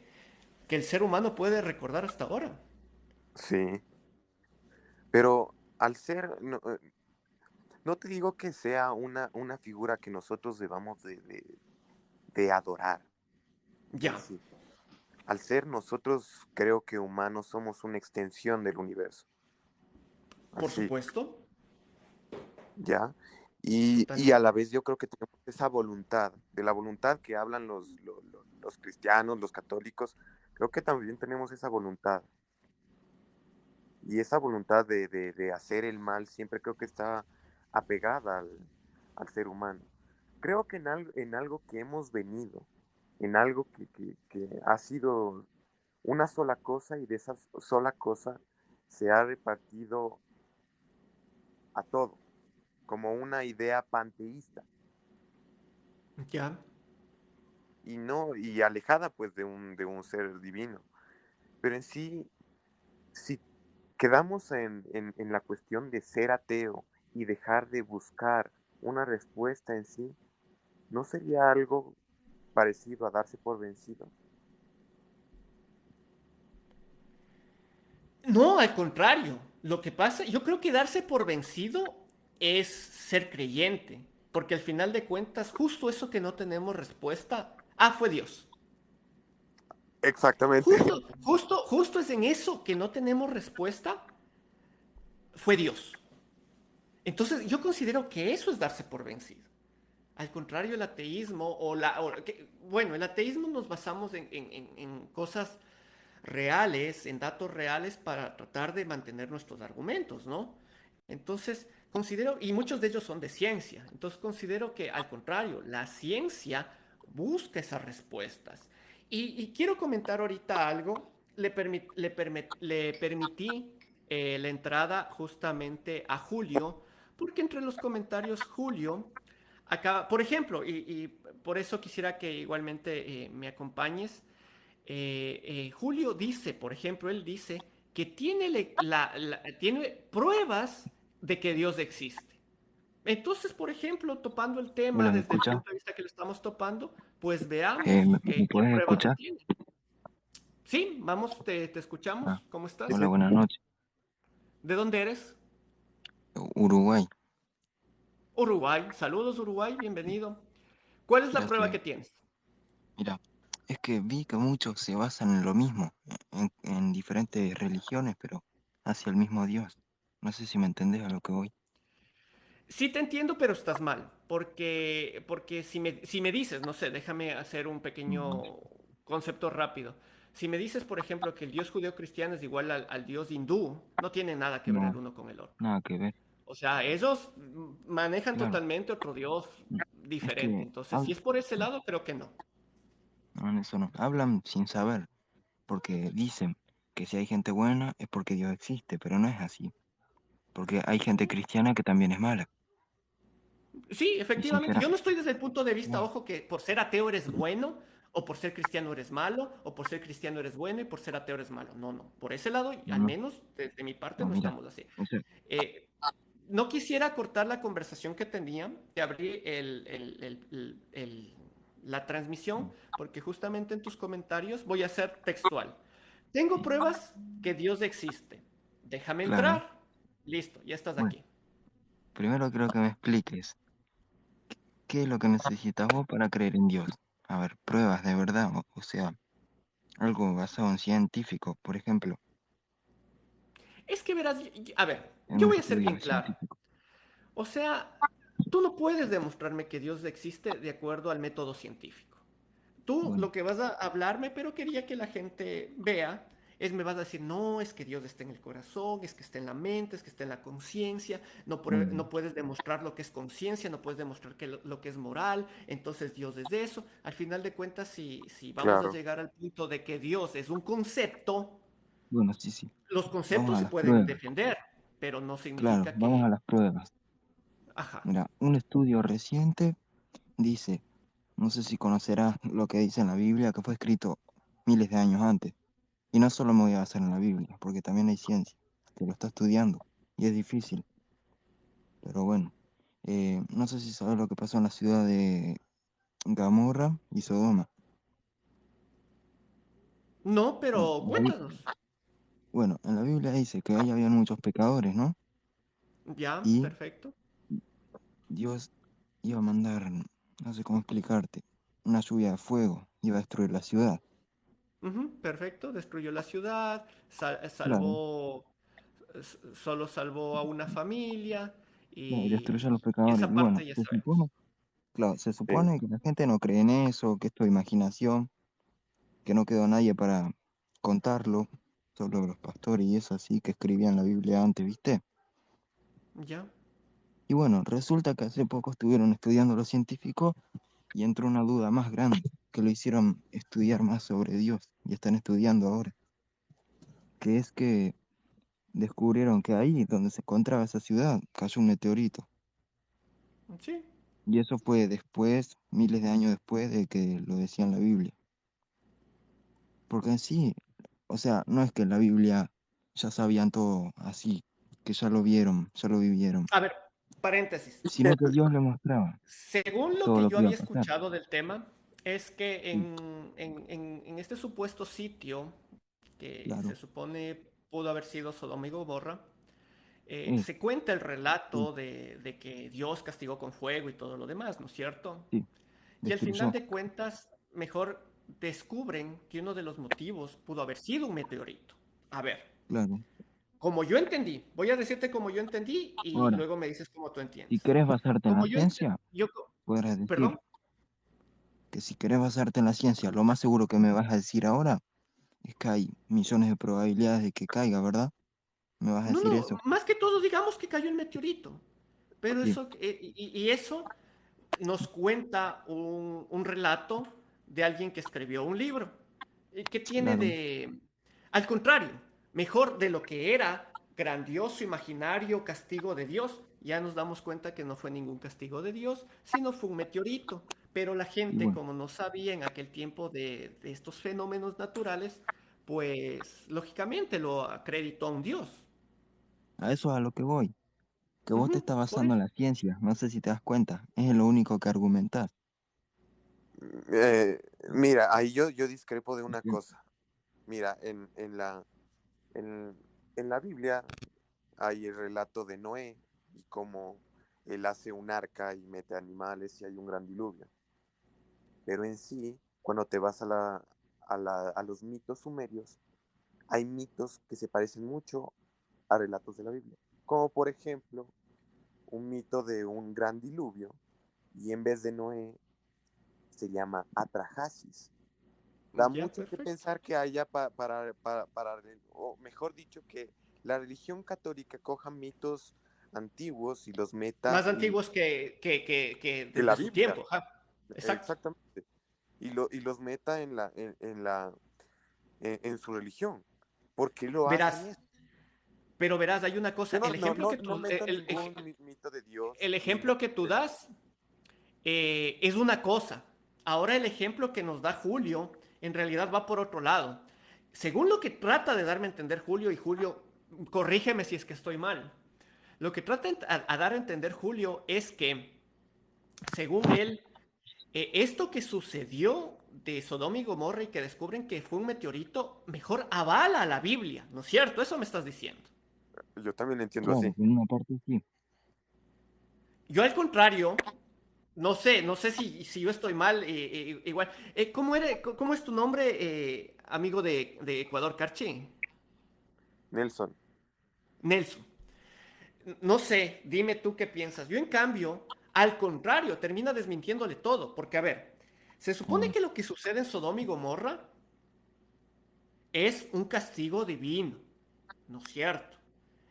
el ser humano puede recordar hasta ahora. Sí, pero al ser, no, no te digo que sea una figura que nosotros debamos de adorar en Ya, sí. Al ser nosotros, creo que humanos somos una extensión del universo. por Así, supuesto, ¿ya? Y a la totalmente. vez yo creo que tenemos esa voluntad, de la voluntad que hablan los cristianos, los católicos, creo que también tenemos esa voluntad. Y esa voluntad de hacer el mal siempre creo que está apegada al ser humano. Creo que en algo que hemos venido, en algo que ha sido una sola cosa y de esa sola cosa se ha repartido a todo, como una idea panteísta Ya. y no, y alejada pues de un ser divino. Pero en sí, si quedamos en la cuestión de ser ateo y dejar de buscar una respuesta en sí, ¿no sería algo parecido a darse por vencido? No, al contrario. Lo que pasa, yo creo que darse por vencido es ser creyente, porque al final de cuentas, justo eso que no tenemos respuesta, fue Dios. Exactamente. Justo es en eso que no tenemos respuesta, fue Dios. Entonces, yo considero que eso es darse por vencido. Al contrario, el ateísmo bueno, el ateísmo nos basamos en cosas reales, en datos reales para tratar de mantener nuestros argumentos, ¿no? Entonces, considero, y muchos de ellos son de ciencia, entonces considero que al contrario, la ciencia busca esas respuestas. Y quiero comentar ahorita algo, le permití la entrada justamente a Julio, porque entre los comentarios Julio acaba, por ejemplo, y por eso quisiera que igualmente me acompañes. Julio dice, por ejemplo, él dice que tiene, tiene pruebas de que Dios existe. Entonces, por ejemplo, topando el tema Hola, ¿me desde el escucha? punto de vista que lo estamos topando, pues veamos ¿Me qué puedes pruebas escuchar? tiene. Sí, vamos, te escuchamos. Ah, ¿Cómo Sí, estás? hola, sí. buenas noches. ¿De dónde eres? Uruguay, Uruguay. Saludos, Uruguay, bienvenido. ¿Cuál es la prueba gracias. que tienes? Mira, es que vi que muchos se basan en lo mismo, en diferentes religiones, pero hacia el mismo Dios. No sé si me entendés a lo que voy. Sí te entiendo, pero estás mal, porque si me dices, no sé, déjame hacer un Mm, pequeño concepto rápido. Si me dices, por ejemplo, que el dios judeo-cristiano es igual al dios hindú, no tiene nada que ver el No, uno con el otro. nada que ver. O sea, ellos manejan Claro, totalmente otro dios es diferente. que Entonces, si es por ese lado, creo que no. no, en eso no. Hablan sin saber, porque dicen que si hay gente buena es porque Dios existe, pero no es así, porque hay gente cristiana que también es mala. Sí, Y efectivamente. sincera, Yo no estoy desde el punto de vista, claro, ojo, que por ser ateo eres bueno, o por ser cristiano eres malo, o por ser cristiano eres bueno y por ser ateo eres malo. No, no. Por ese lado, no, al no, menos desde mi parte, no, no mira, estamos así. o sea, Eh, no quisiera cortar la conversación que tenía, te abrí la transmisión, porque justamente en tus comentarios voy a ser textual. Tengo pruebas que Dios existe. Déjame claro, entrar. Listo, ya estás bueno, aquí. primero quiero que me expliques qué es lo que necesitas vos para creer en Dios. A ver, pruebas de verdad, o sea, algo basado en científico, por ejemplo, Es que verás, a ver, en yo un voy a ser estudio bien claro. científico. O sea, tú no puedes demostrarme que Dios existe de acuerdo al método científico. Tú Bueno, lo que vas a hablarme, pero quería que la gente vea, es me vas a decir, no, es que Dios está en el corazón, es que está en la mente, es que está en la conciencia, no, bueno, no puedes demostrar lo que es conciencia, no puedes demostrar que lo que es moral, entonces Dios es de eso. Al final de cuentas, si vamos a Claro, llegar al punto de que Dios es un concepto, bueno, sí, sí. los Vamos conceptos a se las pueden pruebas. defender, pero no Claro, significa vamos a que, las pruebas. ajá, Mira, un estudio reciente dice, no sé si conocerás lo que dice en la Biblia, que fue escrito miles de años antes. Y no solo me voy a basar en la Biblia, porque también hay ciencia que lo está estudiando y es difícil, pero bueno. No sé si sabes lo que pasó en la ciudad de Gomorra y Sodoma. no, Bueno, pero en cuéntanos. bueno, en la Biblia dice que ahí habían muchos pecadores, ¿no? Ya, Y perfecto. Dios iba a mandar, no sé cómo explicarte, una lluvia de fuego, iba a destruir la ciudad. Ujú, perfecto, destruyó la ciudad, Claro, solo salvó a una familia claro, y destruyó a los y pecadores. esa Y bueno, parte ya se sabemos. supone, claro, se sí, supone que la gente no cree en eso, que esto es imaginación, que no quedó nadie para contarlo, solo los pastores y eso así que escribían la Biblia antes, ¿viste? Ya, Y bueno, resulta que hace poco estuvieron estudiando los científicos y entró una duda más grande, que lo hicieron estudiar más sobre Dios y están estudiando ahora, que es que descubrieron que ahí donde se encontraba esa ciudad cayó un meteorito. sí. Y eso fue después, miles de años después de que lo decía en la Biblia. Porque en sí, o sea, no es que en la Biblia ya sabían todo así, que ya lo vieron, ya lo vivieron, A ver, paréntesis. sino que Dios le mostraba Según lo todo que lo yo que iba a había pasar. escuchado del tema, es que Sí, en este supuesto sitio, que se claro, supone pudo haber sido Sodoma y Gomorra, es, se cuenta el sí, relato de que Dios castigó con fuego y todo lo demás, ¿no es cierto? sí, Y al final destruyó, de cuentas, mejor descubren que uno de los motivos pudo haber sido un meteorito. A ver, claro. como yo entendí, voy a decirte como yo entendí y Ahora, luego me dices cómo tú si entiendes. querés basarte en Como la yo entendí, ciencia, podrás decir perdón, que si querés basarte en la ciencia, lo más seguro que me vas a decir ahora es que hay millones de probabilidades de que caiga, ¿verdad? ¿Me vas a no, decir no, eso? más que todo digamos que cayó un meteorito, pero Sí, eso, y eso nos cuenta un relato de alguien que escribió un libro. ¿Qué tiene claro, de... Al contrario, mejor de lo que era grandioso, imaginario castigo de Dios, ya nos damos cuenta que no fue ningún castigo de Dios, sino fue un meteorito. Pero la y gente, bueno, como no sabía en aquel tiempo de estos fenómenos naturales, pues lógicamente lo acreditó a un Dios. a eso es a lo que voy, que vos te Ujú, estás por basando en eso. la ciencia, no sé si te das cuenta, es lo único que argumentás. Eh, mira, ahí yo discrepo de Es una que, cosa. Mira, en la Biblia hay el relato de Noé y cómo él hace un arca y mete animales y hay un gran diluvio. Pero en sí, cuando te vas a los mitos sumerios, hay mitos que se parecen mucho a relatos de la Biblia. Como por ejemplo, un mito de un gran diluvio y en vez de Noé se llama Atrahasis. Da Ya, mucho que perfecto. pensar que haya o mejor dicho, que la religión católica coja mitos antiguos y los meta Más antiguos que que la desde su Biblia, tiempo. Ajá. Exacto. exactamente, y los meta en su religión. ¿Por qué lo hacen Verás, eso? pero verás, hay una cosa, Yo no, no, no, no meto ningún mito de Dios el ni ejemplo nada que tú de eso. das es una cosa. Ahora el ejemplo que nos da Julio en realidad va por otro lado. Según lo que trata de darme a entender Julio, y Julio, corrígeme si es que estoy mal, lo que trata a dar a entender Julio es que, según él, esto que sucedió de Sodoma y Gomorra y que descubren que fue un meteorito, mejor avala a la Biblia, ¿no es cierto? Eso me estás diciendo. Yo también lo entiendo Claro, así. en una parte sí. Yo al contrario, no sé si yo estoy mal, igual. ¿Cómo es tu nombre, amigo de Ecuador, Carchi? Nelson, Nelson. No sé, dime tú qué piensas. Yo, en cambio, al contrario, termina desmintiéndole todo. Porque, a ver, se supone Ah, que lo que sucede en Sodoma y Gomorra es un castigo divino, ¿no es cierto?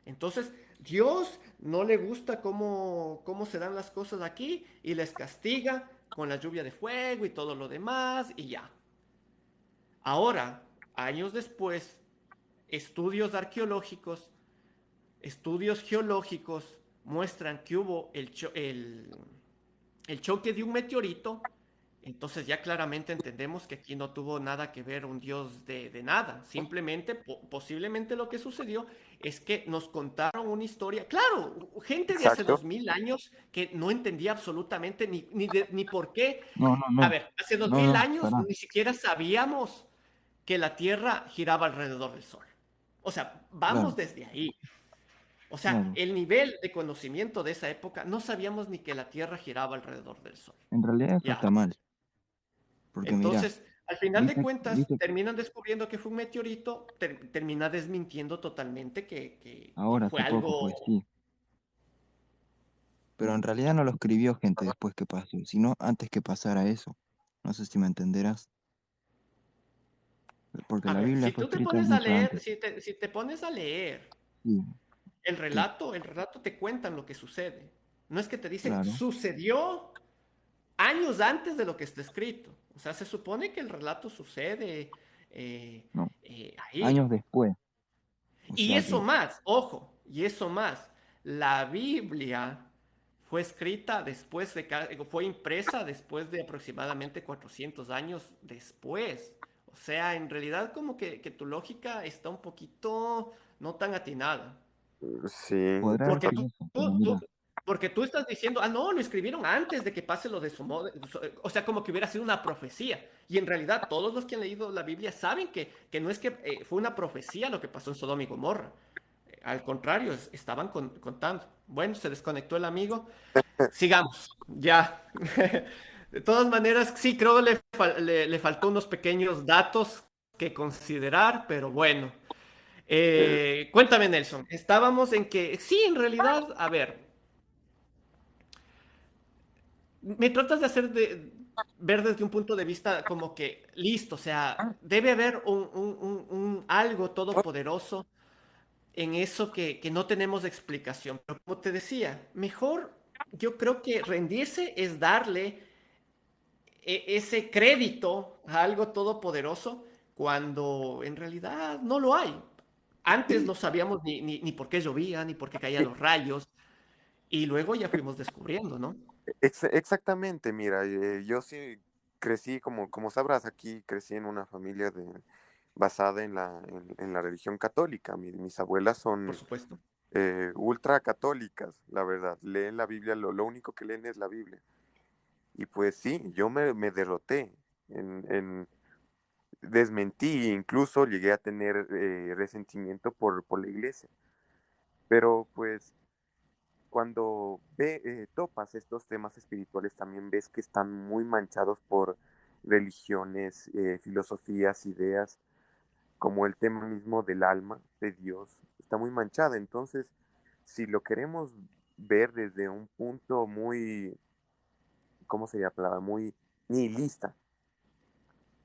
Entonces, Dios no le gusta cómo se dan las cosas aquí y les castiga con la lluvia de fuego y todo lo demás y ya. Ahora, años después, estudios arqueológicos, estudios geológicos muestran que hubo el choque de un meteorito. Entonces ya claramente entendemos que aquí no tuvo nada que ver un dios de nada. Simplemente, posiblemente lo que sucedió es que nos contaron una historia. Claro, gente de hace exacto. 2000 años que no entendía absolutamente ni por qué. no, no, A no. ver, hace dos No, mil no, años pará. ni siquiera sabíamos que la Tierra giraba alrededor del Sol. O sea, vamos Claro, desde ahí. O sea, claro. el nivel de conocimiento de esa época, no sabíamos ni que la Tierra giraba alrededor del Sol. En realidad eso Ya. está mal. Porque mira, Entonces, al final de viste, cuentas, viste, terminan descubriendo que fue un meteorito, termina desmintiendo totalmente que ahora fue hace poco, algo. pues sí. Pero en realidad no lo escribió gente después que pasó, sino antes que pasara eso. No sé si me entenderás. Porque A la ver, Biblia si fue tú te escrita pones a mucho leer, antes. si te pones a leer Sí, sí, el relato te cuentan lo que sucede. No es que te dicen, claro. sucedió años antes de lo que está escrito. O sea, se supone que el relato sucede No, años ahí. después. O Y sea eso que, más, ojo, y eso más, la Biblia fue escrita después fue impresa después de aproximadamente 400 años después. O sea, en realidad como que tu lógica está un poquito no tan atinada. Sí, podrá Porque decir tú, eso, pero tú- mira, tú- porque tú estás diciendo, no, lo escribieron antes de que pase lo de o sea, como que hubiera sido una profecía. Y en realidad todos los que han leído la Biblia saben que no es que fue una profecía lo que pasó en Sodoma y Gomorra. Al contrario, estaban contando. Bueno, se desconectó el amigo. Sigamos, ya. De todas maneras, sí, creo que le faltó unos pequeños datos que considerar, pero bueno. eh, Cuéntame, Nelson. Estábamos en que, sí, en realidad, a ver, me tratas de ver desde un punto de vista como que, listo, o sea, debe haber un algo todopoderoso en eso que no tenemos explicación. Pero como te decía, mejor yo creo que rendirse es darle ese crédito a algo todopoderoso cuando en realidad no lo hay. Antes sí, no sabíamos ni por qué llovía, ni por qué caían los rayos, y luego ya fuimos descubriendo, ¿no? exactamente, mira, yo sí crecí, como sabrás, aquí crecí en una familia basada en la religión católica. Mis abuelas Por son supuesto. ultra católicas, la verdad. Leen la Biblia, lo único que leen es la Biblia. Y pues sí, yo me derroté en desmentí, incluso llegué a tener resentimiento por la iglesia. Pero pues cuando topas estos temas espirituales también ves que están muy manchados por religiones, filosofías, ideas, como el tema mismo del alma de Dios, está muy manchada. Entonces, si lo queremos ver desde un punto muy, ¿cómo sería la palabra? Muy nihilista,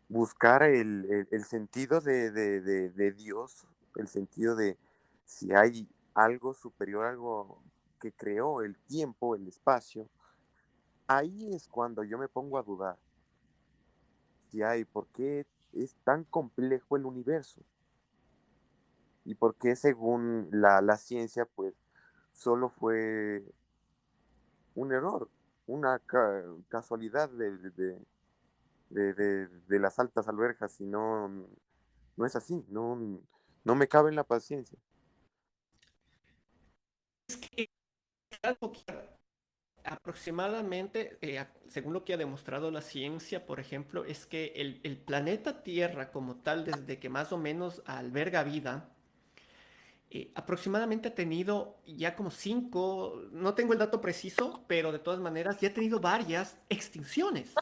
buscar el sentido de Dios, el sentido de si hay algo superior, algo que creó el tiempo, el espacio, ahí es cuando yo me pongo a dudar si hay, por qué es tan complejo el universo y por qué según la ciencia, pues solo fue un error, una casualidad de las altas alberjas y no, no es así, no, no me cabe en la paciencia. Es que algo que aproximadamente, según lo que ha demostrado la ciencia, por ejemplo, es que el planeta Tierra como tal, desde que más o menos alberga vida, aproximadamente ha tenido ya como cinco, no tengo el dato preciso, pero de todas maneras ya ha tenido varias extinciones.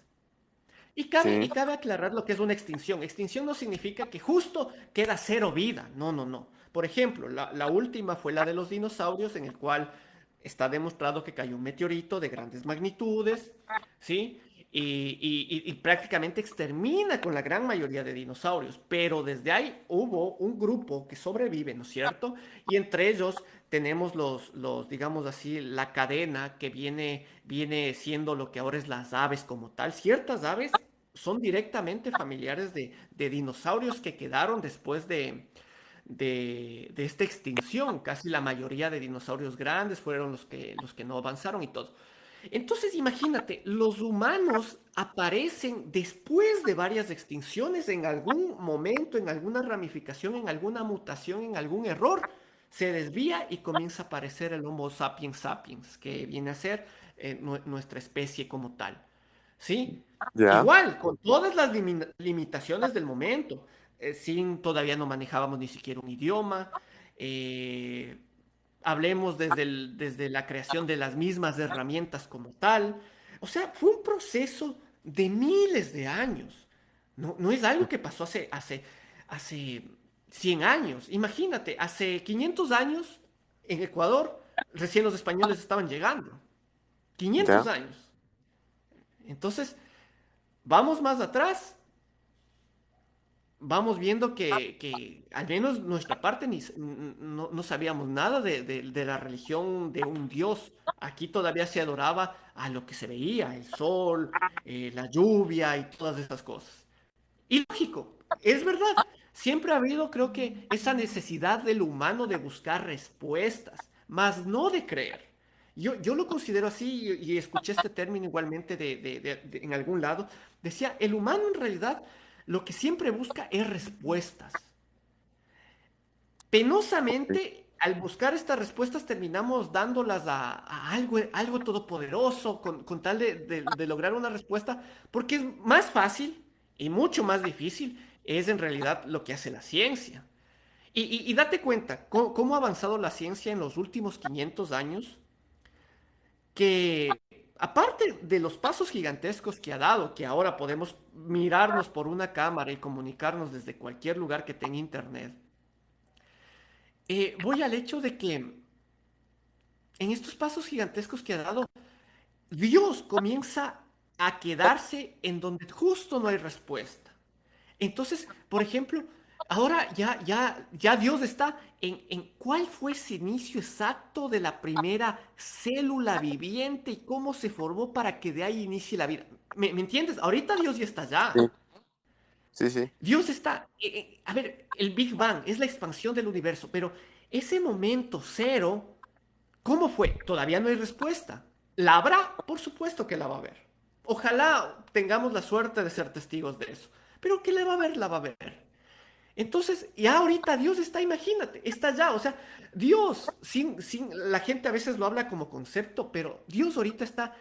Y Sí, cabe aclarar lo que es una extinción. Extinción no significa que justo queda cero vida. No, no, no. Por ejemplo, la última fue la de los dinosaurios, en el cual está demostrado que cayó un meteorito de grandes magnitudes, ¿sí? Y prácticamente extermina con la gran mayoría de dinosaurios. Pero desde ahí hubo un grupo que sobrevive, ¿no es cierto? Y entre ellos tenemos digamos así, la cadena que viene siendo lo que ahora es las aves como tal. Ciertas aves son directamente familiares de dinosaurios que quedaron después de esta extinción. Casi la mayoría de dinosaurios grandes fueron los que no avanzaron y todo. Entonces, imagínate, los humanos aparecen después de varias extinciones en algún momento, en alguna ramificación, en alguna mutación, en algún error. Se desvía y comienza a aparecer el Homo sapiens sapiens, que viene a ser nuestra especie como tal. ¿Sí? ya, Igual, con todas las limitaciones del momento. Sin todavía no manejábamos ni siquiera un idioma. eh, Hablemos desde la creación de las mismas herramientas como tal. O sea, fue un proceso de miles de años. No, no es algo que pasó hace 100 años. Imagínate, hace 500 años en Ecuador, recién los españoles estaban llegando. 500 ya, años. Entonces, vamos más atrás, vamos viendo que al menos nuestra parte no sabíamos nada de la religión de un Dios. Aquí todavía se adoraba a lo que se veía, el sol, la lluvia y todas esas cosas. Y lógico, es verdad. Siempre ha habido, creo que, esa necesidad del humano de buscar respuestas, más no de creer. Yo lo considero así y escuché este término igualmente en algún lado. Decía, el humano en realidad lo que siempre busca es respuestas. sí, Penosamente, al buscar estas respuestas terminamos dándolas a algo todopoderoso con tal de lograr una respuesta, porque es más fácil y mucho más difícil, es en realidad lo que hace la ciencia. Y date cuenta cómo ha avanzado la ciencia en los últimos 500 años, que aparte de los pasos gigantescos que ha dado, que ahora podemos mirarnos por una cámara y comunicarnos desde cualquier lugar que tenga internet, voy al hecho de que en estos pasos gigantescos que ha dado, Dios comienza a quedarse en donde justo no hay respuesta. Entonces, por ejemplo, ahora ya Dios está en cuál fue ese inicio exacto de la primera célula viviente y cómo se formó para que de ahí inicie la vida. ¿Me entiendes? Ahorita Dios ya está allá. sí, sí, sí, Dios está, a ver, el Big Bang es la expansión del universo, pero ese momento cero, ¿cómo fue? Todavía no hay respuesta. ¿La habrá? Por supuesto que la va a haber. Ojalá tengamos la suerte de ser testigos de eso. Pero que la va a ver, la va a ver. Entonces, ya ahorita Dios está, imagínate, está allá. O sea, Dios, la gente a veces lo habla como concepto, pero Dios ahorita está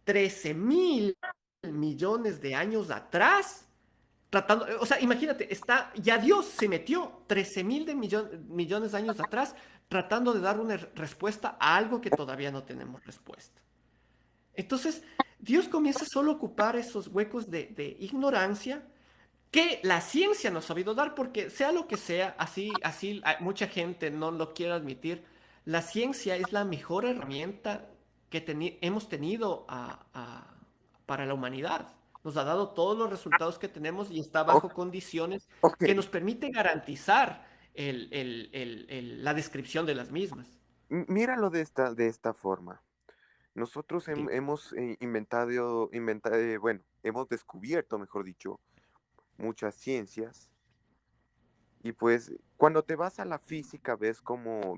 13.000 millones de años atrás tratando, o sea, imagínate, ya Dios se metió 13.000 millones de años atrás tratando de dar una respuesta a algo que todavía no tenemos respuesta. Entonces, Dios comienza solo a ocupar esos huecos de ignorancia que la ciencia nos ha sabido dar, porque sea lo que sea, así mucha gente no lo quiere admitir, la ciencia es la mejor herramienta que hemos tenido para la humanidad. Nos ha dado todos los resultados que tenemos y está O- bajo condiciones ok, que nos permiten garantizar la descripción de las mismas. míralo de esta forma. Nosotros Dime. hemos bueno, hemos descubierto, mejor dicho, muchas ciencias. Y pues cuando te vas a la física ves cómo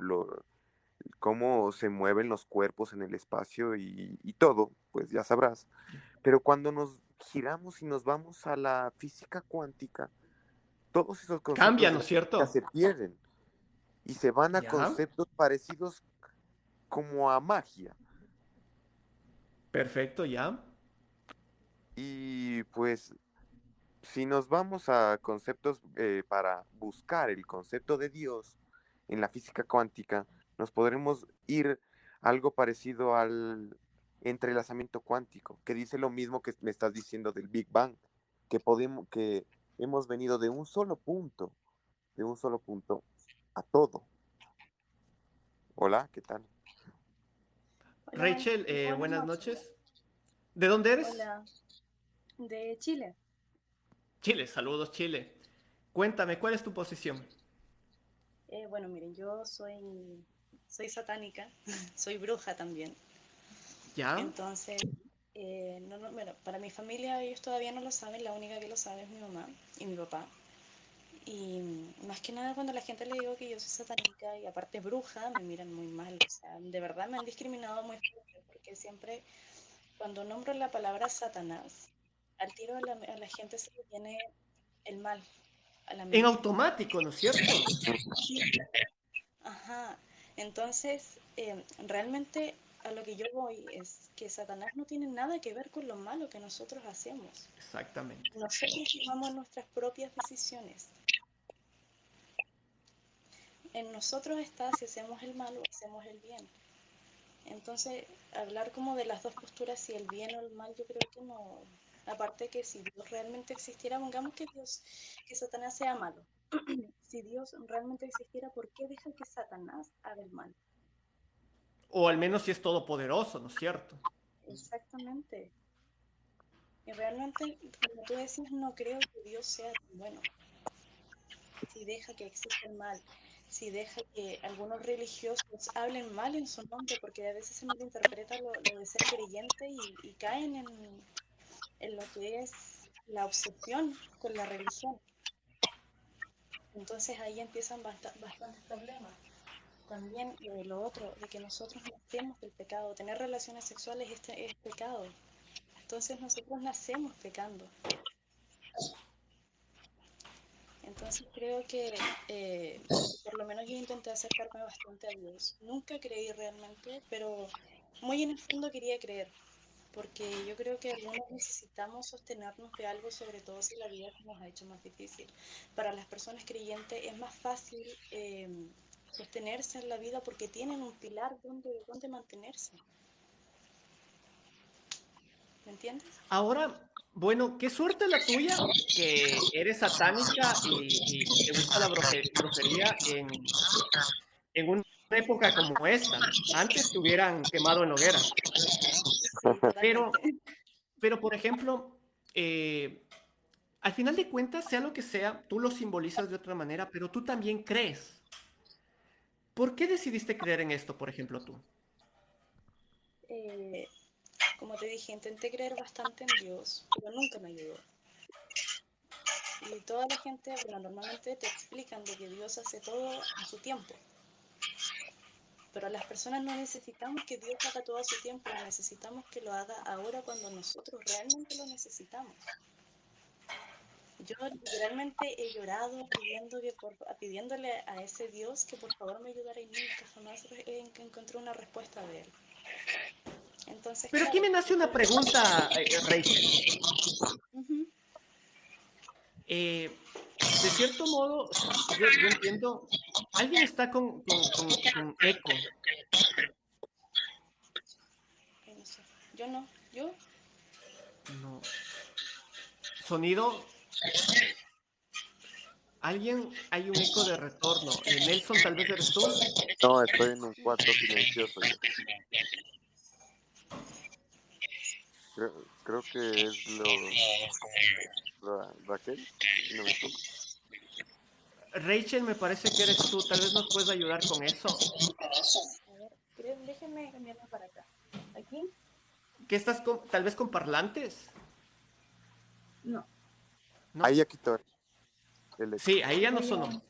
se mueven los cuerpos en el espacio y todo, pues ya sabrás. Pero cuando nos giramos y nos vamos a la física cuántica, todos esos Cambia, conceptos de ¿no la es física cierto? se pierden y se van a Ya, conceptos parecidos como a magia. perfecto, ya. Y pues si nos vamos a conceptos para buscar el concepto de Dios en la física cuántica, nos podremos ir a algo parecido al entrelazamiento cuántico, que dice lo mismo que me estás diciendo del Big Bang, que hemos venido de un solo punto a todo. Hola, ¿qué tal? Hola, Rachel, buenas buenas noches. noches. ¿De dónde eres? Hola, de Chile. Chile, saludos Chile. Cuéntame, ¿cuál es tu posición? Bueno, miren, yo soy satánica, soy bruja también. ¿Ya? Entonces, bueno, para mi familia ellos todavía no lo saben, la única que lo sabe es mi mamá y mi papá. Y más que nada cuando a la gente le digo que yo soy satánica y aparte bruja, me miran muy mal. O sea, de verdad me han discriminado muy fuerte porque siempre cuando nombro la palabra Satanás, al tiro a la gente se le viene el mal a la En mente. automático, ¿no es cierto? Sí, ajá. Entonces, realmente a lo que yo voy es que Satanás no tiene nada que ver con lo malo que nosotros hacemos. Exactamente. Nosotros tomamos nuestras propias decisiones. En nosotros está si hacemos el mal o hacemos el bien. Entonces, hablar como de las dos posturas, si el bien o el mal, yo creo que no. Aparte que si Dios realmente existiera, pongamos que que Satanás sea malo. Si Dios realmente existiera, ¿por qué deja que Satanás haga el mal? O al menos si es todopoderoso, ¿no es cierto? Exactamente. Y realmente, como tú decías, no creo que Dios sea tan bueno. Si deja que exista el mal, si deja que algunos religiosos hablen mal en su nombre, porque a veces se malinterpreta lo de ser creyente y caen en lo que es la obsesión con la religión. Entonces ahí empiezan bastantes problemas. También lo otro, de que nosotros nacemos del pecado, tener relaciones sexuales es pecado. Entonces nosotros nacemos pecando. Entonces creo que por lo menos yo intenté acercarme bastante a Dios. Nunca creí realmente, pero muy en el fondo quería creer, porque yo creo que algunos necesitamos sostenernos de algo, sobre todo si la vida se nos ha hecho más difícil. Para las personas creyentes es más fácil sostenerse en la vida porque tienen un pilar donde mantenerse. ¿Me entiendes? Ahora, bueno, qué suerte la tuya que eres satánica y te gusta la brujería en una época como esta. Antes te hubieran quemado en la hoguera. Sí, totalmente. Pero, por ejemplo, eh, al final de cuentas, sea lo que sea, tú lo simbolizas de otra manera, pero tú también crees. ¿Por qué decidiste creer en esto, por ejemplo, tú? Eh, como te dije, intenté creer bastante en Dios, pero nunca me ayudó. Y toda la gente, bueno, normalmente te explican de que Dios hace todo a su tiempo, pero las personas no necesitamos que Dios haga todo a su tiempo, necesitamos que lo haga ahora cuando nosotros realmente lo necesitamos. Yo literalmente he llorado pidiéndole a ese Dios que por favor me ayudara y nunca jamás encontré una respuesta de él. Entonces, Pero aquí claro, me nace una pregunta, Rachel. ujú, De cierto modo, yo entiendo Alguien está con eco. No sé. Yo no. ¿Yo? No. Sonido. Alguien, hay un eco de retorno. Nelson, tal vez eres tú. No, estoy en un cuarto silencioso yo. Creo que es Raquel, si no me equivoco. Rachel, me parece que eres tú. Tal vez nos puedes ayudar con eso. A ver, déjenme cambiarme para acá. ¿Aquí? ¿Qué estás con, tal vez con parlantes? No. ¿No? Ahí ya quitó el eco. Sí, ahí ya no sonó.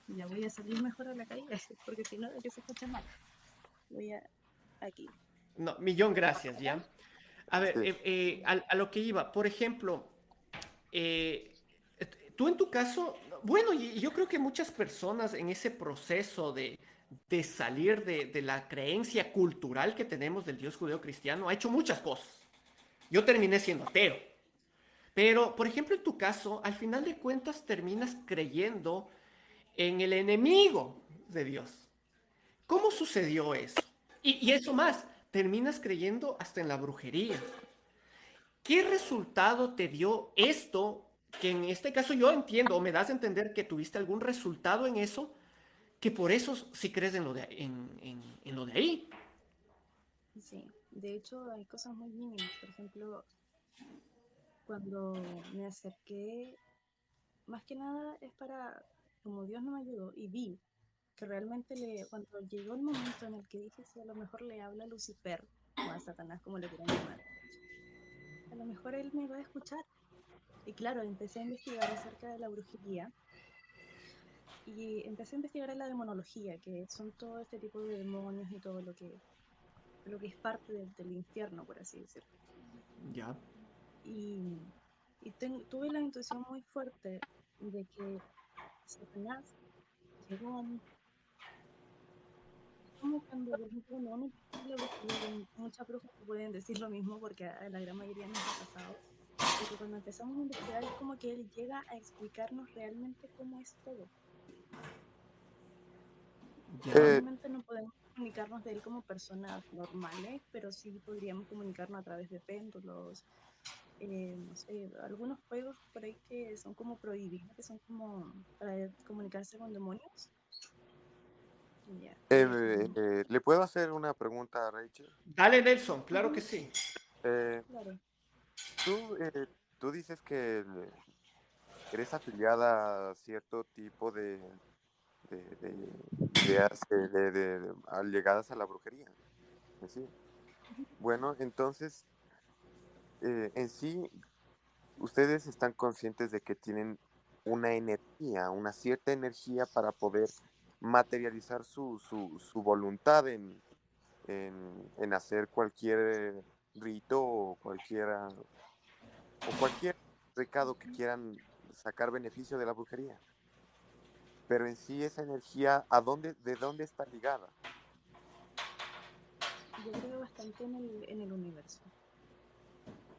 Ya voy a salir mejor a la calle, porque si no, de que se escucha mal. Voy a... Aquí. No, millón gracias, ¿ya? A ver, Sí. a lo que iba, por ejemplo, eh, tú en tu caso, bueno, y yo creo que muchas personas en ese proceso de salir de la creencia cultural que tenemos del Dios judeo cristiano, ha hecho muchas cosas. Yo terminé siendo ateo. Pero, por ejemplo, en tu caso, al final de cuentas terminas creyendo en el enemigo de Dios. ¿Cómo sucedió eso? Y eso más, terminas creyendo hasta en la brujería. ¿Qué resultado te dio esto? Que en este caso yo entiendo, o me das a entender que tuviste algún resultado en eso, que por eso sí crees en lo de, en lo de ahí. Sí. De hecho, hay cosas muy mínimas. Por ejemplo, cuando me acerqué, más que nada es para, como Dios no me ayudó y vi que realmente cuando llegó el momento en el que dije si a lo mejor le habla a Lucifer o a Satanás, como lo quieran llamar, a lo mejor él me va a escuchar. Y claro, empecé a investigar acerca de la brujería y empecé a investigar en la demonología, que son todo este tipo de demonios y todo lo que es parte del infierno, por así decirlo. Ya. Y, tuve la intuición muy fuerte de que Satanás llegó a mí. Es como cuando, por ejemplo, cuando uno empieza la brujería, que muchas brujas te pueden decir lo mismo porque a la gran mayoría nos ha pasado, de que cuando empezamos a investigar es como que él llega a explicarnos realmente cómo es todo. Ya. Obviamente no podemos comunicarnos de él como personas normales, pero sí podríamos comunicarnos a través de péndulos, no sé, algunos juegos por ahí que son como prohibidos, que son como para comunicarse con demonios. Ya, por ejemplo, ¿Le puedo hacer una pregunta a Rachel? Dale, Nelson, claro que ujú, sí. Eh, claro, tú, tú dices que eres afiliada a cierto tipo de ideas allegadas a la brujería. ¿Sí? Bueno, entonces, en sí, ustedes están conscientes de que tienen una energía, una cierta energía para poder materializar su voluntad en hacer cualquier rito o cualquier recado que quieran sacar beneficio de la brujería. Pero en sí esa energía, ¿de dónde está ligada? yo creo bastante en el universo.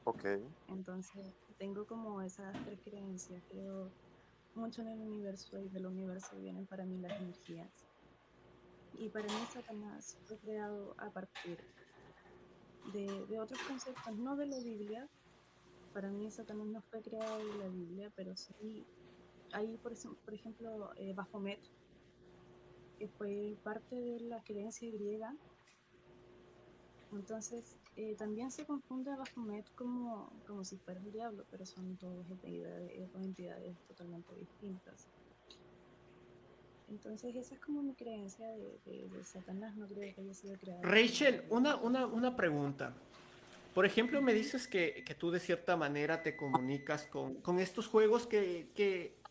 Ok. Entonces, tengo como esas tres creencias. Creo mucho en el universo y del universo vienen para mí las energías. Y para mí Satanás fue creado a partir de otros conceptos, no de la Biblia. Para mí Satanás no fue creado de la Biblia, pero sí hay, por ejemplo, Baphomet, que fue parte de la creencia griega. Entonces, también se confunde a Baphomet como si fuera el diablo, pero son dos entidades totalmente distintas. Entonces, esa es como mi creencia de Satanás. No creo que haya sido creado por Rachel, nadie. una pregunta. Por ejemplo, me dices que tú de cierta manera te comunicas con estos juegos que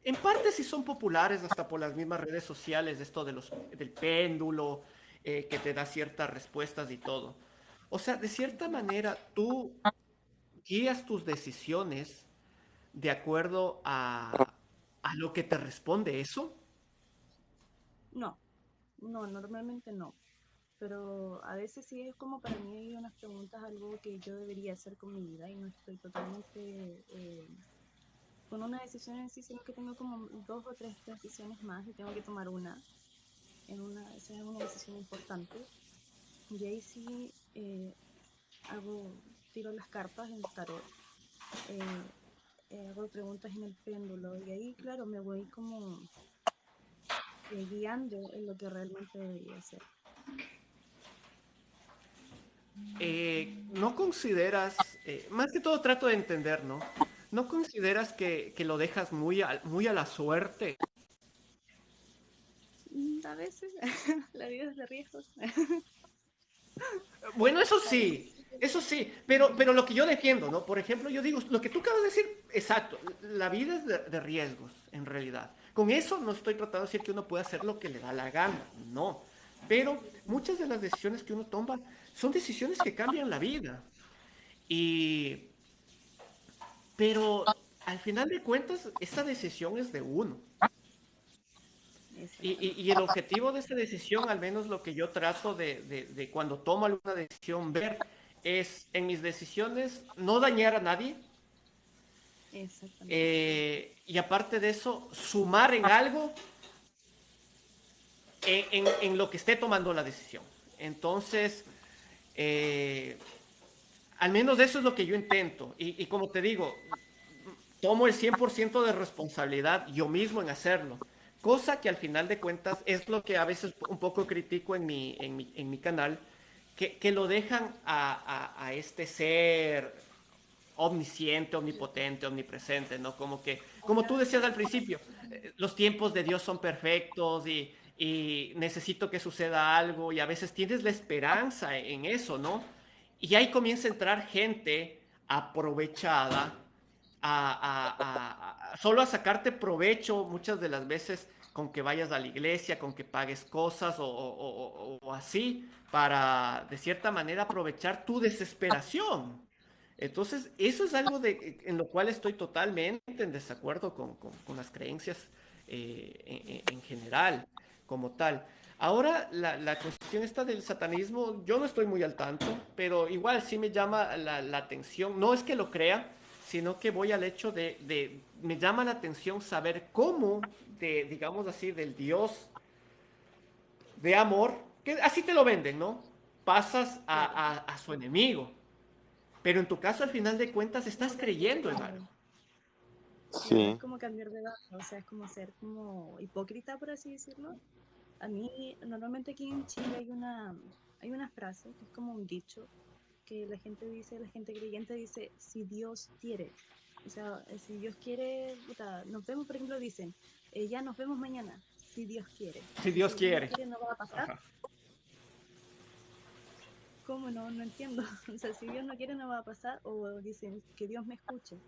en parte sí son populares hasta por las mismas redes sociales, esto de del péndulo, que te da ciertas respuestas y todo. O sea, de cierta manera tú guías tus decisiones de acuerdo a lo que te responde eso. No, no, normalmente no. Pero a veces sí es como para mí hay unas preguntas, algo que yo debería hacer con mi vida y no estoy totalmente con una una decisión en sí, sino que tengo como 2 o 3 decisiones más y tengo que tomar una. Esa es una decisión importante. Y ahí sí tiro las cartas en el tarot, hago preguntas en el péndulo y ahí, claro, me voy como guiando en lo que realmente debería hacer. ¿No consideras, más que todo trato de entender, ¿no? ¿No consideras que lo dejas muy a la suerte? A veces la vida es de riesgos. Bueno, A veces. eso sí, pero lo que yo defiendo, ¿no? Por ejemplo, yo digo, lo que tú acabas de decir, exacto, la vida es de riesgos, en realidad. Con eso no estoy tratando de decir que uno puede hacer lo que le da la gana, no. Pero muchas de las decisiones que uno toma son decisiones que cambian la vida. Y, pero al final de cuentas, esa decisión es de uno. Y el objetivo de esa decisión, al menos lo que yo trato de cuando tomo alguna decisión, ver es en mis decisiones no dañar a nadie. Y aparte de eso, sumar en algo en lo que esté tomando la decisión. Entonces, al menos eso es lo que yo intento. Y como te digo, tomo el 100% de responsabilidad yo mismo en hacerlo. Cosa que al final de cuentas es lo que a veces un poco critico en mi canal, que lo dejan a este ser omnisciente, omnipotente, omnipresente, ¿no? Como que, como tú decías al principio, los tiempos de Dios son perfectos y necesito que suceda algo y a veces tienes la esperanza en eso, ¿no? Y ahí comienza a entrar gente aprovechada solo a sacarte provecho muchas de las veces con que vayas a la iglesia, con que pagues cosas o así, para de cierta manera aprovechar tu desesperación. Entonces, eso es algo en lo cual estoy totalmente en desacuerdo con las creencias en general, como tal. Ahora, la cuestión esta del satanismo, yo no estoy muy al tanto, pero igual sí me llama la atención. No es que lo crea, sino que voy al hecho me llama la atención saber cómo, digamos así, del Dios de amor, que así te lo venden, ¿no? Pasas a su enemigo. Pero en tu caso, al final de cuentas, estás creyendo en algo. Claro, es Sí. como cambiar de bando, o sea, es como ser como hipócrita, por así decirlo. A mí, normalmente aquí en Chile hay una frase que es como un dicho que la gente dice, la gente creyente dice, si Dios quiere. O sea, si Dios quiere, puta, nos vemos, por ejemplo, dicen, ya nos vemos mañana, si Dios quiere. Si Y Dios si Dios no quiere. quiere, no va a pasar. Ajá. ¿Cómo no? No entiendo. O sea, si Dios no quiere, no va a pasar. O dicen que Dios me escuche.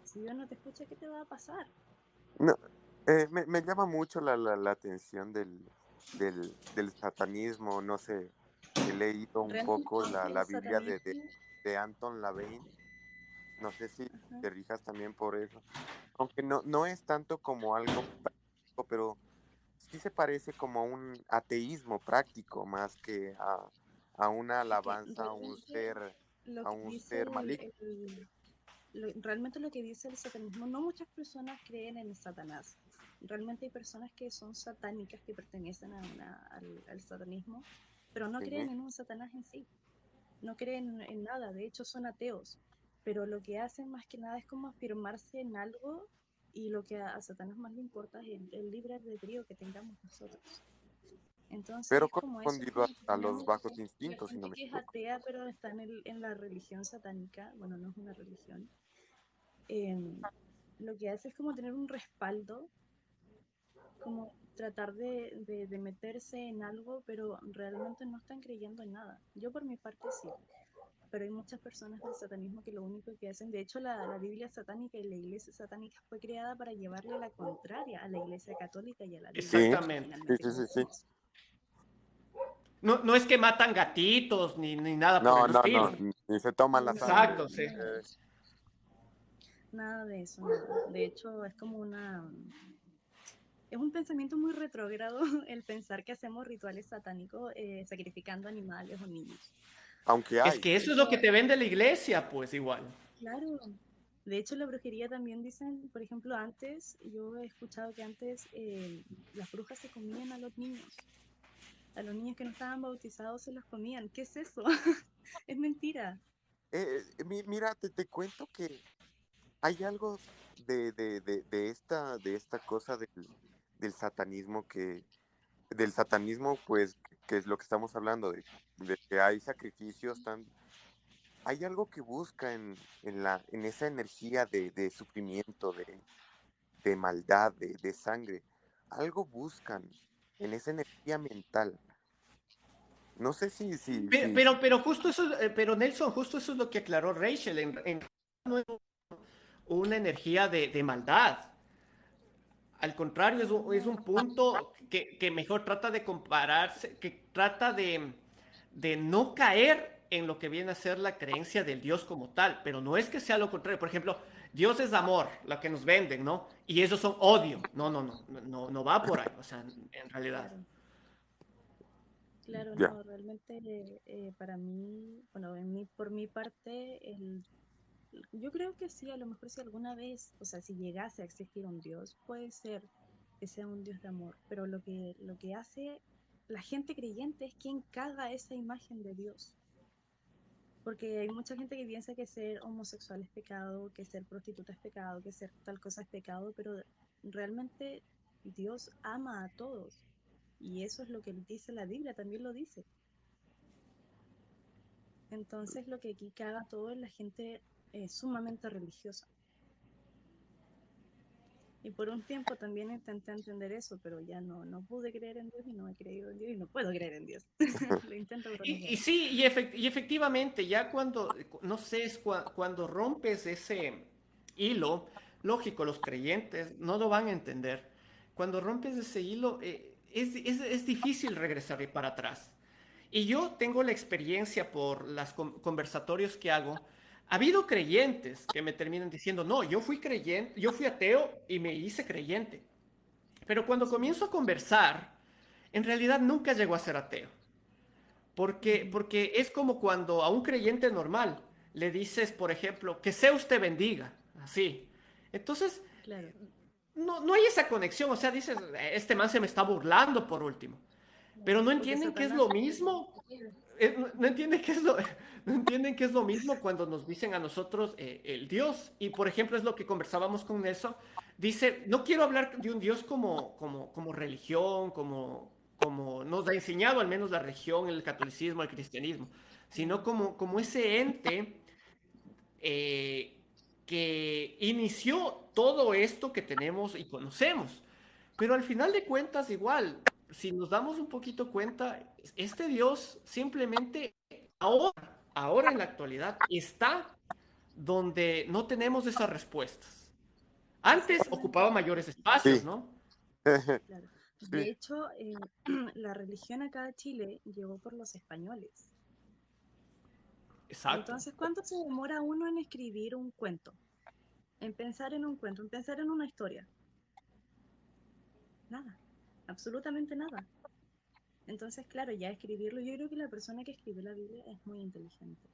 Si Dios no te escucha, ¿qué te va a pasar? No, me llama mucho la atención del satanismo. No sé, he leído un poco Realmente el la Biblia satanismo, de Anton LaVey. No sé si ajá, te rijas también por eso. Aunque no es tanto como algo práctico, pero sí se parece como a un ateísmo práctico más que a una es que alabanza lo a que un dice ser maligno. realmente lo que dice el satanismo, no muchas personas creen en Satanás. Realmente hay personas que son satánicas, que pertenecen al satanismo, pero no Sí. creen en un Satanás en sí. No creen en nada, de hecho son ateos, pero lo que hacen más que nada es como afirmarse en algo y lo que a Satanás más le importa es el libre albedrío que tengamos nosotros. Entonces Pero es como eso, es correspondido como que a los tenemos bajos la instintos, si no gente me que es equivoco. atea pero está en la religión satánica, bueno, no es una religión, lo que hace es como tener un respaldo, como tratar de meterse en algo, pero realmente no están creyendo en nada. Yo por mi parte sí, pero hay muchas personas del satanismo que lo único que hacen, de hecho la Biblia satánica y la iglesia satánica fue creada para llevarle la contraria a la iglesia católica y a la Biblia, Sí, porque Exactamente. sí, finalmente sí, sí, sí. conocemos. No es que matan gatitos ni nada por No, el no, no, estilo. ni se toman la No, sangre. Exacto, sí. nada de eso. Nada de eso, nada. De hecho, es como es un pensamiento muy retrógrado el pensar que hacemos rituales satánicos sacrificando animales o niños. Aunque Es hay. que De eso es lo hecho, que te vende la iglesia, pues igual. claro, De hecho, la brujería también dicen, por ejemplo, antes, yo he escuchado que antes las brujas se comían a los niños que no estaban bautizados se los comían. ¿Qué es eso? Es mentira. Mira, te cuento que hay algo de esta cosa del satanismo del satanismo, pues, que es lo que estamos hablando, de que hay sacrificios hay algo que busca en esa energía de sufrimiento, de maldad, de sangre. Algo buscan en esa energía mental. No sé Pero justo eso, pero Nelson, justo eso es lo que aclaró Rachel. No es una energía de maldad. Al contrario, es un punto que mejor trata de compararse, que trata de no caer en lo que viene a ser la creencia del Dios como tal, pero no es que sea lo contrario. Por ejemplo, Dios es amor, lo que nos venden, ¿no? Y esos son odio. No va por ahí, o sea, en realidad. Claro, claro, ya. no, realmente para mí, bueno, por mi parte, yo creo que sí, a lo mejor si alguna vez, o sea, si llegase a existir un Dios, puede ser que sea un Dios de amor, pero lo que hace la gente creyente es quien caga esa imagen de Dios. Porque hay mucha gente que piensa que ser homosexual es pecado, que ser prostituta es pecado, que ser tal cosa es pecado, pero realmente Dios ama a todos. Y eso es lo que dice la Biblia, también lo dice. Entonces lo que aquí caga todo es la gente sumamente religiosa. Y por un tiempo también intenté entender eso, pero ya no pude creer en Dios y no he creído en Dios y no puedo creer en Dios. Lo intento, pero no Y puedo. sí, y efectivamente, ya cuando, no sé, cuando rompes ese hilo, lógico, los creyentes no lo van a entender. Cuando rompes ese hilo, es difícil regresar para atrás. Y yo tengo la experiencia por los conversatorios que hago. Ha habido creyentes que me terminan diciendo, no, yo fui creyente, yo fui ateo y me hice creyente. Pero cuando Sí. comienzo a conversar, en realidad nunca llegó a ser ateo. Ujú. Porque es como cuando a un creyente normal le dices, por ejemplo, que sea usted bendiga, así. Entonces, Claro, no hay esa conexión, o sea, dices, este man se me está burlando por último, pero claro. no O que entienden que es Satanás lo mismo, no entienden que es lo, no entienden que es lo mismo cuando nos dicen a nosotros el Dios, y por ejemplo es lo que conversábamos con Nelson, dice, no quiero hablar de un Dios como religión, como nos ha enseñado al menos la religión, el catolicismo, el cristianismo, sino claro. como ese ente eh, que inició todo esto que tenemos y conocemos. Pero al final de cuentas, igual, si nos damos un poquito cuenta, este Dios simplemente ahora en la actualidad, está donde no tenemos esas respuestas. Antes Exactamente. ocupaba mayores espacios, Sí. ¿no? Claro. De Sí. hecho, la religión acá de Chile llegó por los españoles. Exacto. Entonces, ¿cuánto se demora uno en escribir un cuento? En pensar en un cuento, en pensar en una historia. Nada, absolutamente nada. Entonces, claro, ya escribirlo, yo creo que la persona que escribió la Biblia es muy inteligente.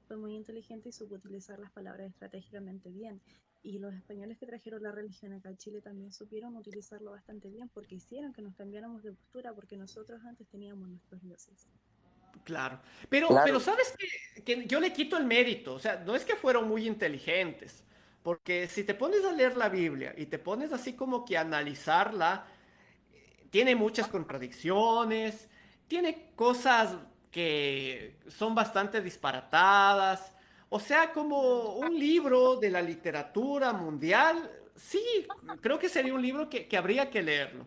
Fue muy inteligente y supo utilizar las palabras estratégicamente bien. Y los españoles que trajeron la religión acá a Chile también supieron utilizarlo bastante bien porque hicieron que nos cambiáramos de postura porque nosotros antes teníamos nuestros dioses. Claro. Pero Claro. ¿sabes qué? Que yo le quito el mérito. O sea, no es que fueron muy inteligentes. Porque si te pones a leer la Biblia y te pones así como que a analizarla, tiene muchas contradicciones, tiene cosas que son bastante disparatadas. O sea, Claro. como un libro de la literatura mundial, sí, creo que sería un libro que habría que leerlo.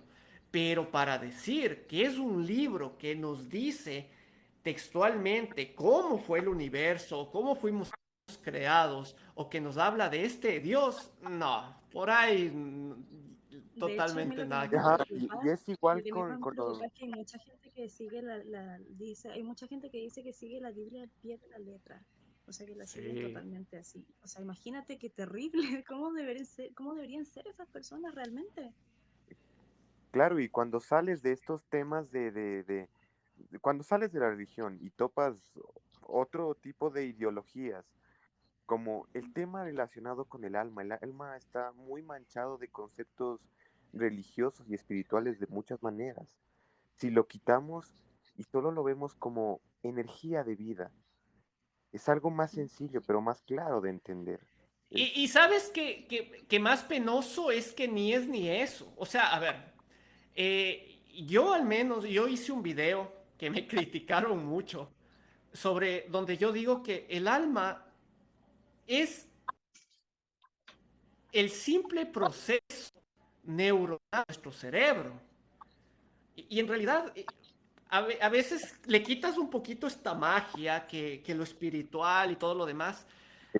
Pero para decir que es un libro que nos dice textualmente cómo fue el universo, cómo fuimos creados, o que nos habla de este Dios, no, por ahí De hecho, a mí totalmente lo que más nada que me Ajá, ver. preocupa, y es lo igual que a mí más me con preocupa es que hay mucha gente que sigue dice, hay mucha gente que dice que sigue la Biblia al pie de la letra. O sea, que la siguen Sí. totalmente así. O sea, imagínate qué terrible, cómo deberían ser esas personas realmente. Claro, y cuando sales de estos temas cuando sales de la religión y topas otro tipo de ideologías, como el tema relacionado con el alma. El alma está muy manchado de conceptos religiosos y espirituales de muchas maneras. Si lo quitamos y solo lo vemos como energía de vida, es algo más sencillo, pero más claro de entender. Y sabes que más penoso es que ni es ni eso. O sea, a ver, yo al menos, yo hice un video que me criticaron mucho sobre donde yo digo que el alma es el simple proceso neuronal de nuestro cerebro. Y en realidad, a veces le quitas un poquito esta magia que lo espiritual y todo lo demás.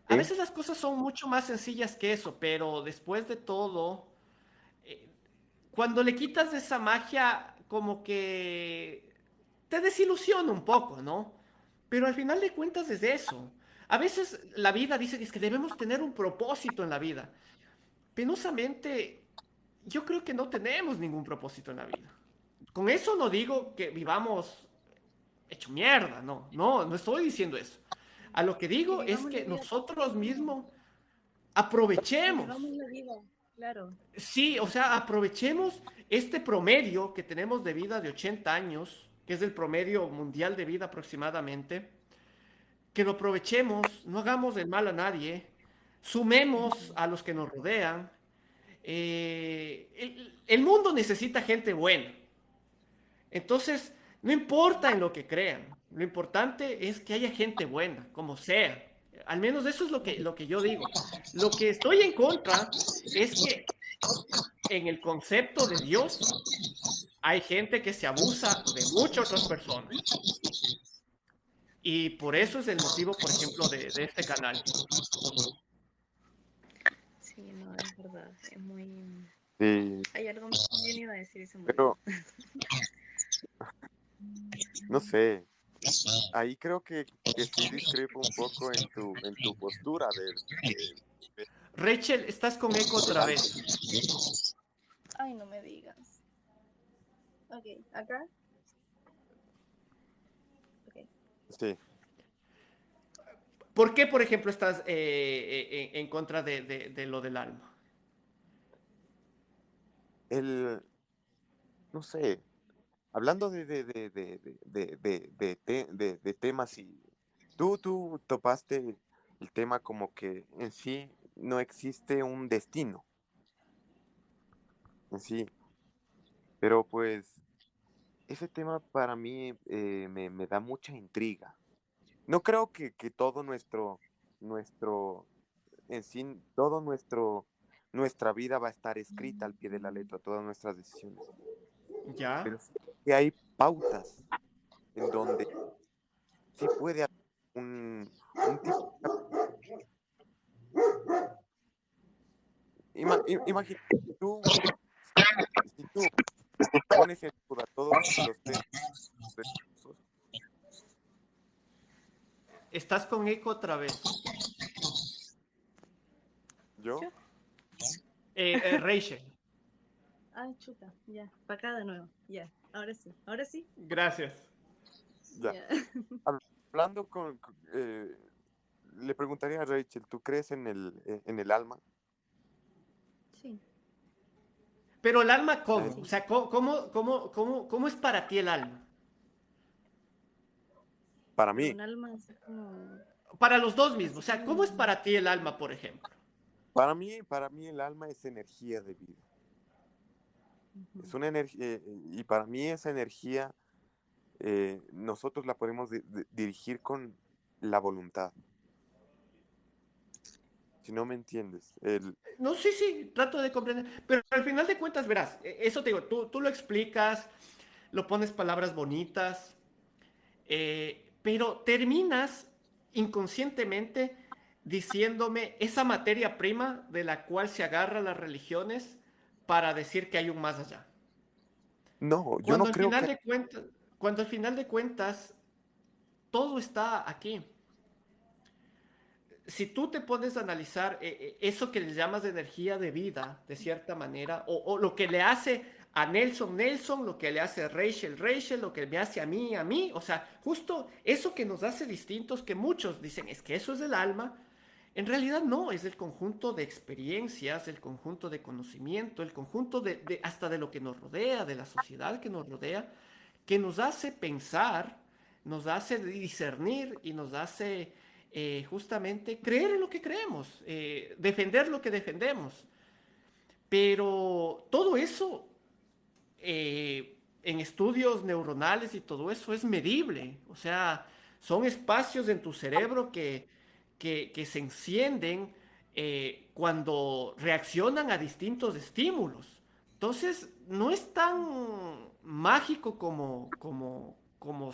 A ¿Sí? veces las cosas son mucho más sencillas que eso, pero después de todo, eh, cuando le quitas esa magia, como que te desilusiona un poco, ¿no? Pero al final de cuentas es eso. A veces la vida dice que es que debemos tener un propósito en la vida. Penosamente, yo creo que no tenemos ningún propósito en la vida. Con eso no digo que vivamos hecho mierda, no estoy diciendo eso. A lo que Que digo es vivamos la que vida, nosotros mismos que vivamos aprovechemos. la vida, claro. Sí, o sea, aprovechemos este promedio que tenemos de vida de 80 años, que es el promedio mundial de vida aproximadamente, que lo aprovechemos, no hagamos el mal a nadie, sumemos a los que nos rodean. El mundo necesita gente buena. Entonces, no importa en lo que crean, lo importante es que haya gente buena, como sea. Al menos eso es lo que yo digo. Lo que estoy en contra es que en el concepto de Dios hay gente que se abusa de muchas otras personas. Y por eso es el motivo, por ejemplo, de este canal. Sí, no, es verdad. Es muy. Sí, Hay algo más que yo iba a decir y se me olvidó. pero no sé, ahí creo que sí discrepo un poco en tu postura de Rachel, estás con eco el otra alma. vez. Ay, no me digas. Ok, acá. Ok. Sí, ¿Por qué, por ejemplo, estás en contra de lo del alma? el, no sé, hablando de temas y tú topaste el tema como que en sí no existe un destino en sí, pero pues ese tema para mí me da mucha intriga. No creo que todo nuestro, en sí, nuestra vida va a estar escrita al pie de la letra, todas nuestras decisiones, ¿Ya? pero sí que hay pautas en donde sí puede haber un tipo. Imagina, tú, si tú pones en duda todos los temas religiosos, Estás con eco otra vez. yo, ¿Yo? Rachel, Ay, chuta. Ya. Para acá de nuevo. Ya. Ahora sí. Ahora sí. gracias. ya, Ya. hablando le preguntaría a Rachel, ¿tú crees en el alma? Sí. Pero el alma, ¿cómo? O Eh, Sí. sea, ¿cómo es para ti el alma? para Pero mí, un alma así como. Para los dos mismos. Así O sea, ¿cómo es como. para ti el alma, por ejemplo? para mí el alma es energía de vida. Es Ujú. una energía, y para mí esa energía nosotros la podemos dirigir con la voluntad. Si no me entiendes, No, sí, sí, trato de comprender. Pero al final de cuentas, verás, eso te digo, tú lo explicas, lo pones palabras bonitas, pero terminas inconscientemente diciéndome esa materia prima de la cual se agarran las religiones para decir que hay un más allá. no, yo Cuando no al creo final que, de cuentas, cuando al final de cuentas todo está aquí. Si tú te pones a analizar eso que le llamas de energía de vida, de cierta manera, o lo que le hace a Nelson, Nelson, lo que le hace a Rachel, Rachel, lo que me hace a mí, o sea, justo eso que nos hace distintos, que muchos dicen, es que eso es el alma, En realidad no, es el conjunto de experiencias, el conjunto de conocimiento, el conjunto hasta de lo que nos rodea, de la sociedad que nos rodea, que nos hace pensar, nos hace discernir y nos hace justamente creer en lo que creemos, defender lo que defendemos. Pero todo eso en estudios neuronales y todo eso es medible. O sea, son espacios en tu cerebro que se encienden cuando reaccionan a distintos estímulos. Entonces, no es tan mágico como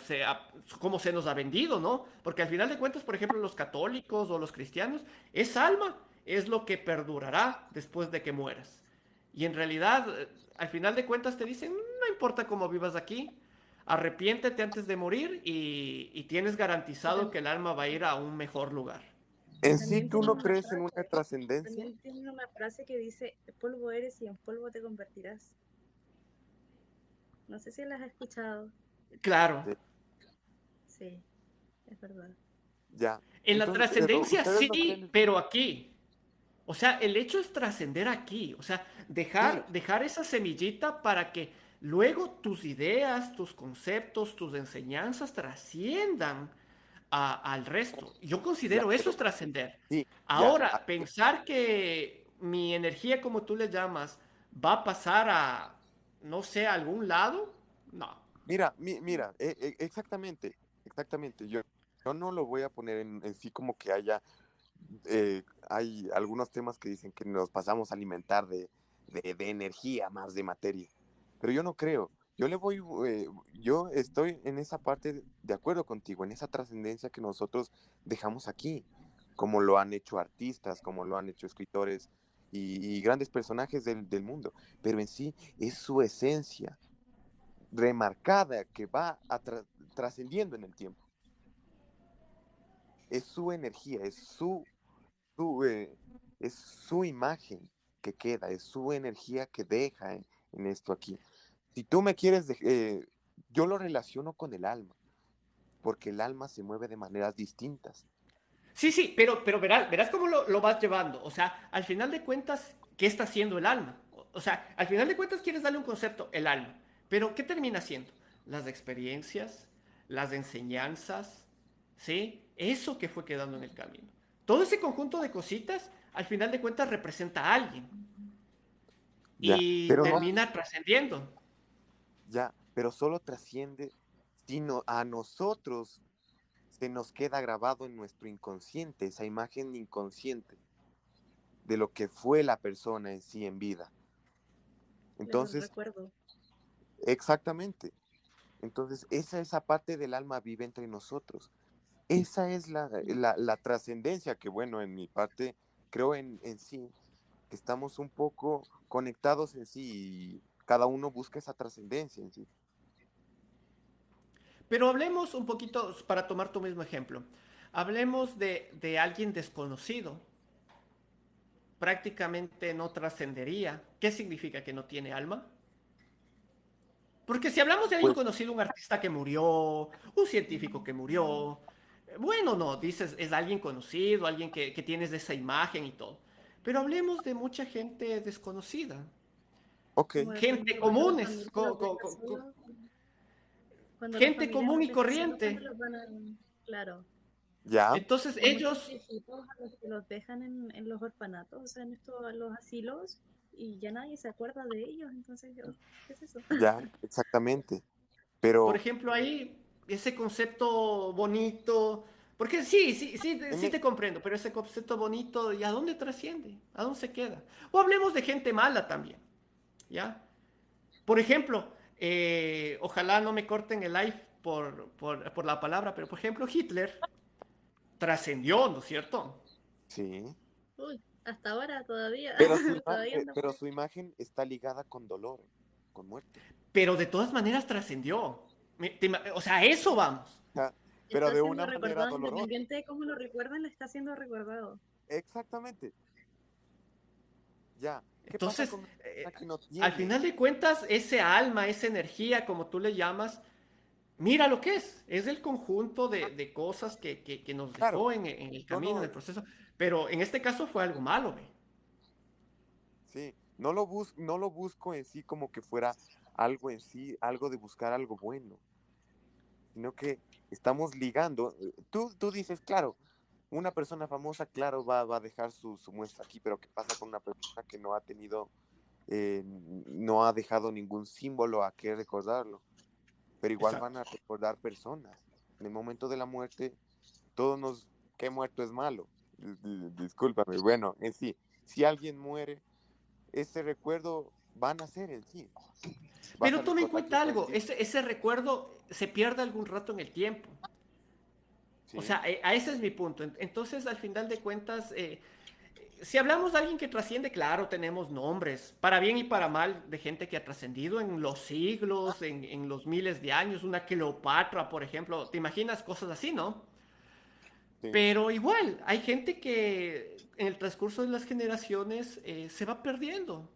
se nos ha vendido, ¿no? Porque al final de cuentas, por ejemplo, los católicos o los cristianos, esa alma es lo que perdurará después de que mueras. Y en realidad, al final de cuentas te dicen, no importa cómo vivas aquí, arrepiéntete antes de morir y tienes garantizado que el alma va a ir a un mejor lugar. En sí, También ¿tú tienen no una crees en una frase, trascendencia? también tienen una frase que dice, polvo eres y en polvo te convertirás. No sé si las has escuchado. Claro, Sí, Sí, es verdad. ya. en la Entonces, pero trascendencia ustedes no creen sí, pero aquí. O sea, el hecho es trascender aquí, o sea, sí, dejar esa semillita para que luego tus ideas, tus conceptos, tus enseñanzas trasciendan al resto. Yo ya, considero eso pero es trascender. sí, ya. Ahora, pensar que mi energía, como tú le llamas, va a pasar a, no sé, a algún lado, no. Mira, mira, exactamente, exactamente. Yo no lo voy a poner en sí como que hay algunos temas que dicen que nos pasamos a alimentar de energía más de materia, pero yo no creo. Yo estoy en esa parte de acuerdo contigo, en esa trascendencia que nosotros dejamos aquí, como lo han hecho artistas, como lo han hecho escritores y grandes personajes del mundo, pero en sí es su esencia remarcada que va trascendiendo en el tiempo. Es su energía, su, eh, es su imagen que queda, es su energía que deja en esto aquí. Si tú me quieres, yo lo relaciono con el alma, porque el alma se mueve de maneras distintas. Sí, sí, pero verás cómo lo vas llevando. O sea, al final de cuentas, ¿qué está haciendo el alma? O sea, al final de cuentas quieres darle un concepto, el alma. Pero ¿qué termina haciendo? Las experiencias, las enseñanzas, ¿sí? Eso que fue quedando en el camino. Todo ese conjunto de cositas, al final de cuentas, representa a alguien Ya, y pero no, termina trascendiendo. ya, pero solo trasciende sino a nosotros se nos queda grabado en nuestro inconsciente, esa imagen inconsciente de lo que fue la persona en sí en vida. Claro, el Entonces, recuerdo. exactamente. Entonces, esa parte del alma vive entre nosotros. Esa es la trascendencia que, bueno, en mi parte, creo en sí, que estamos un poco conectados en sí y cada uno busca esa trascendencia en sí. Pero hablemos un poquito, para tomar tu mismo ejemplo, hablemos de alguien desconocido, prácticamente no trascendería. ¿Qué significa que no tiene alma? Porque si hablamos de alguien Pues, conocido, un artista que murió, un científico que murió, bueno, no, dices, es alguien conocido, alguien que tienes esa imagen y todo. Pero hablemos de mucha gente desconocida, ok, Como de gente cuando la común, familia los deja solos, cuando la gente familia común los y deja solos cuando corriente. los van a... Claro, ya, Entonces o muchos ellos, viejitos a los que los dejan en los orfanatos, o sea, en estos, los asilos, y ya nadie se acuerda de ellos, entonces, ¿qué es eso? ya, exactamente. por Pero ejemplo, ahí, ese concepto bonito, porque sí, sí, sí, en sí e- te comprendo, pero ese concepto bonito, ¿y a dónde trasciende? ¿A dónde se queda? O hablemos de gente mala también, ¿ya? Por ejemplo, ojalá no me corten el live por la palabra, pero por ejemplo, Hitler trascendió, ¿no es cierto? sí, Uy, hasta ahora todavía, pero todavía anda por pero ahí. su imagen está ligada con dolor, con muerte. Pero de todas maneras trascendió. O sea, a eso vamos. Ja, pero Está de siendo una manera recordado, dolorosa. independiente de cómo lo recuerden, está siendo recordado. Exactamente. Ya. ¿Qué pasa Entonces, con una persona que no al tiene? final de cuentas, ese alma, esa energía, como tú le llamas, mira lo que es el conjunto de cosas que nos Claro, dejó en el no, camino, no, en el proceso, pero en este caso fue algo malo, ve. sí, no lo busco en sí como que fuera algo en sí, algo de buscar algo bueno, sino que estamos ligando. Tú dices, claro, una persona famosa, claro, va a dejar su muestra aquí, pero ¿qué pasa con una persona que no ha tenido, no ha dejado ningún símbolo a qué recordarlo? Pero igual van Exacto. a recordar personas. En el momento de la muerte, todos nos, ¿qué muerto es malo? Discúlpame, bueno, en sí, si alguien muere, ese recuerdo van a ser en sí. Vas a Pero toma en recordar cuenta quién fue en algo, sí. ese recuerdo se pierde algún rato en el tiempo. O Sí, sea, a ese es mi punto. Entonces, al final de cuentas, si hablamos de alguien que trasciende, claro, tenemos nombres, para bien y para mal, de gente que ha trascendido en los siglos, en los miles de años, una Cleopatra, por ejemplo, ¿te imaginas cosas así, no? sí, Pero igual, hay gente que en el transcurso de las generaciones se va perdiendo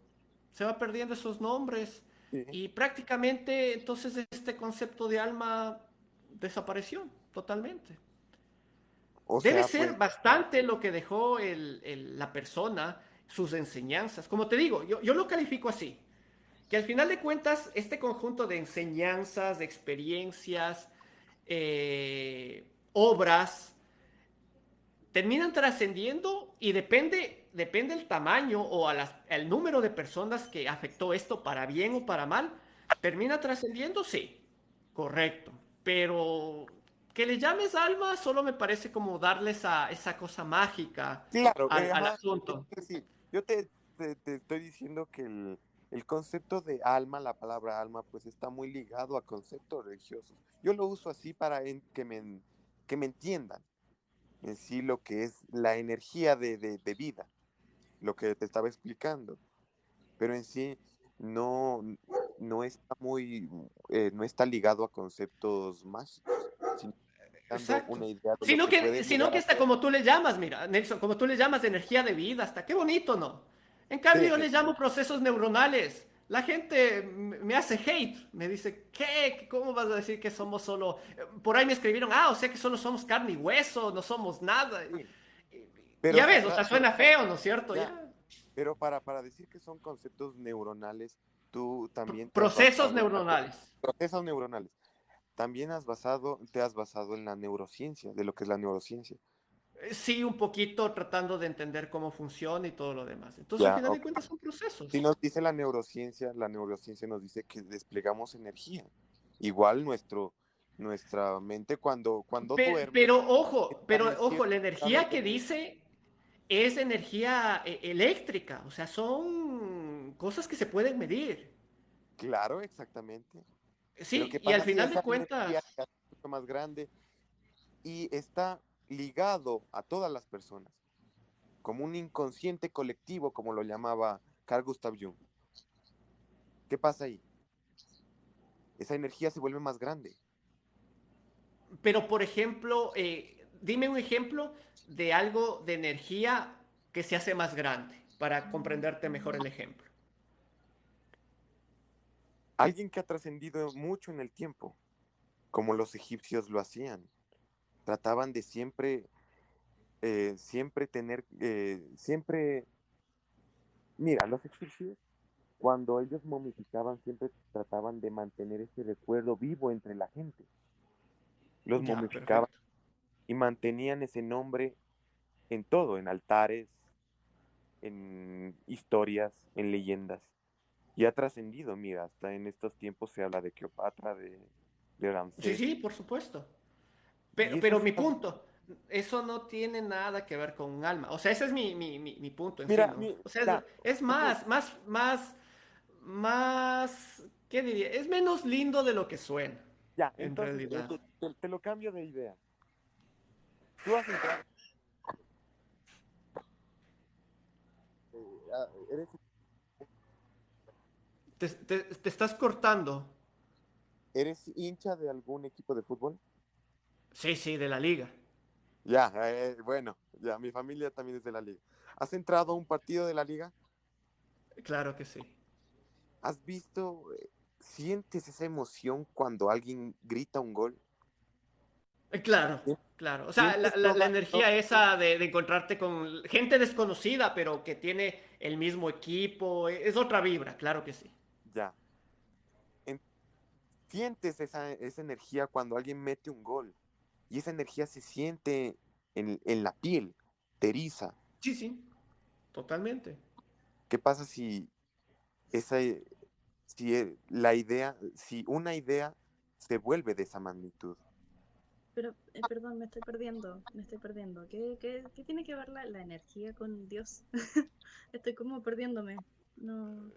esos nombres sí. y prácticamente entonces este concepto de alma desapareció totalmente. O Debe sea, ser pues, bastante lo que dejó la persona, sus enseñanzas. Como te digo, yo lo califico así, que al final de cuentas este conjunto de enseñanzas, de experiencias, obras, terminan trascendiendo y depende el tamaño o el número de personas que afectó esto para bien o para mal, termina trascendiendo, sí, correcto, pero que le llames alma solo me parece como darle esa cosa mágica claro, al ajá, asunto. sí, yo te estoy diciendo que el concepto de alma, la palabra alma, pues está muy ligado a conceptos religiosos. Yo lo uso así para que me entiendan en sí lo que es la energía de vida, lo que te estaba explicando. Pero en sí no, no está no está ligado a conceptos mágicos, sino dando Exacto. una idea de lo que puede Sino llegar que a está ser. como tú le llamas, mira, Nelson, como tú le llamas de energía de vida, hasta qué bonito, ¿no? En cambio, Sí, yo le llamo procesos neuronales. La gente me hace hate, me dice, ¿qué? ¿Cómo vas a decir que somos solo... Por ahí me escribieron, o sea que solo somos carne y hueso, no somos nada. sí, Ya ves, o sea, pero, suena feo, ¿no es cierto? ya, Ya. pero para decir que son conceptos neuronales, tú también te has Procesos basado en neuronales. procesos neuronales. También te has basado en la neurociencia, de lo que es la neurociencia. Sí, un poquito tratando de entender cómo funciona y todo lo demás. Entonces, al Ya, final de cuentas, son si procesos. nos dice la neurociencia nos dice que desplegamos energía. Igual nuestra mente cuando duerme, esta Pero energía ojo, la está energía que detenido. dice es energía eléctrica, o sea, son cosas que se pueden medir. Claro, exactamente. Pero Sí, ¿qué y al pasa si final de esa energía cuentas, es mucho más grande y está ligado a todas las personas, como un inconsciente colectivo, como lo llamaba Carl Gustav Jung? ¿Qué pasa ahí? Esa energía se vuelve más grande. pero por ejemplo, dime un ejemplo de algo de energía que se hace más grande para comprenderte mejor el ejemplo. Alguien que ha trascendido mucho en el tiempo, como los egipcios lo hacían. Trataban de siempre tener, mira, los egipcios, cuando ellos momificaban, siempre trataban de mantener ese recuerdo vivo entre la gente. Los Ya, momificaban perfecto. y mantenían ese nombre en todo, en altares, en historias, en leyendas. Y ha trascendido, mira, hasta en estos tiempos se habla de Cleopatra, de Sí, Ramsés. sí, por supuesto. Y eso Pero es, mi punto, eso no tiene nada que ver con un alma. O sea, ese es mi punto en sí, mira, ¿no? O sea, ya, es ok, ¿qué diría? Es menos lindo de lo que suena, ya, en entonces realidad. te lo cambio de idea. Tú has entrado, eres, Te estás cortando. eres hincha de algún equipo de fútbol. Sí, sí, de la liga. Ya, bueno, ya, mi familia también es de la liga. ¿Has entrado a un partido de la liga? Claro que sí. ¿Has visto? ¿sientes esa emoción cuando alguien grita un gol? Claro, ¿Sí? claro. O sea, ¿Sientes la toda, energía esa de encontrarte con gente desconocida, pero que tiene el mismo equipo, es otra vibra, claro que sí. ya, en- sientes esa energía cuando alguien mete un gol y esa energía se siente en la piel, te eriza? Sí, sí, totalmente. ¿Qué pasa si esa, si una idea se vuelve de esa magnitud? Pero, perdón, me estoy perdiendo, me estoy perdiendo. ¿Qué tiene que ver la energía con Dios? Estoy como perdiéndome. No.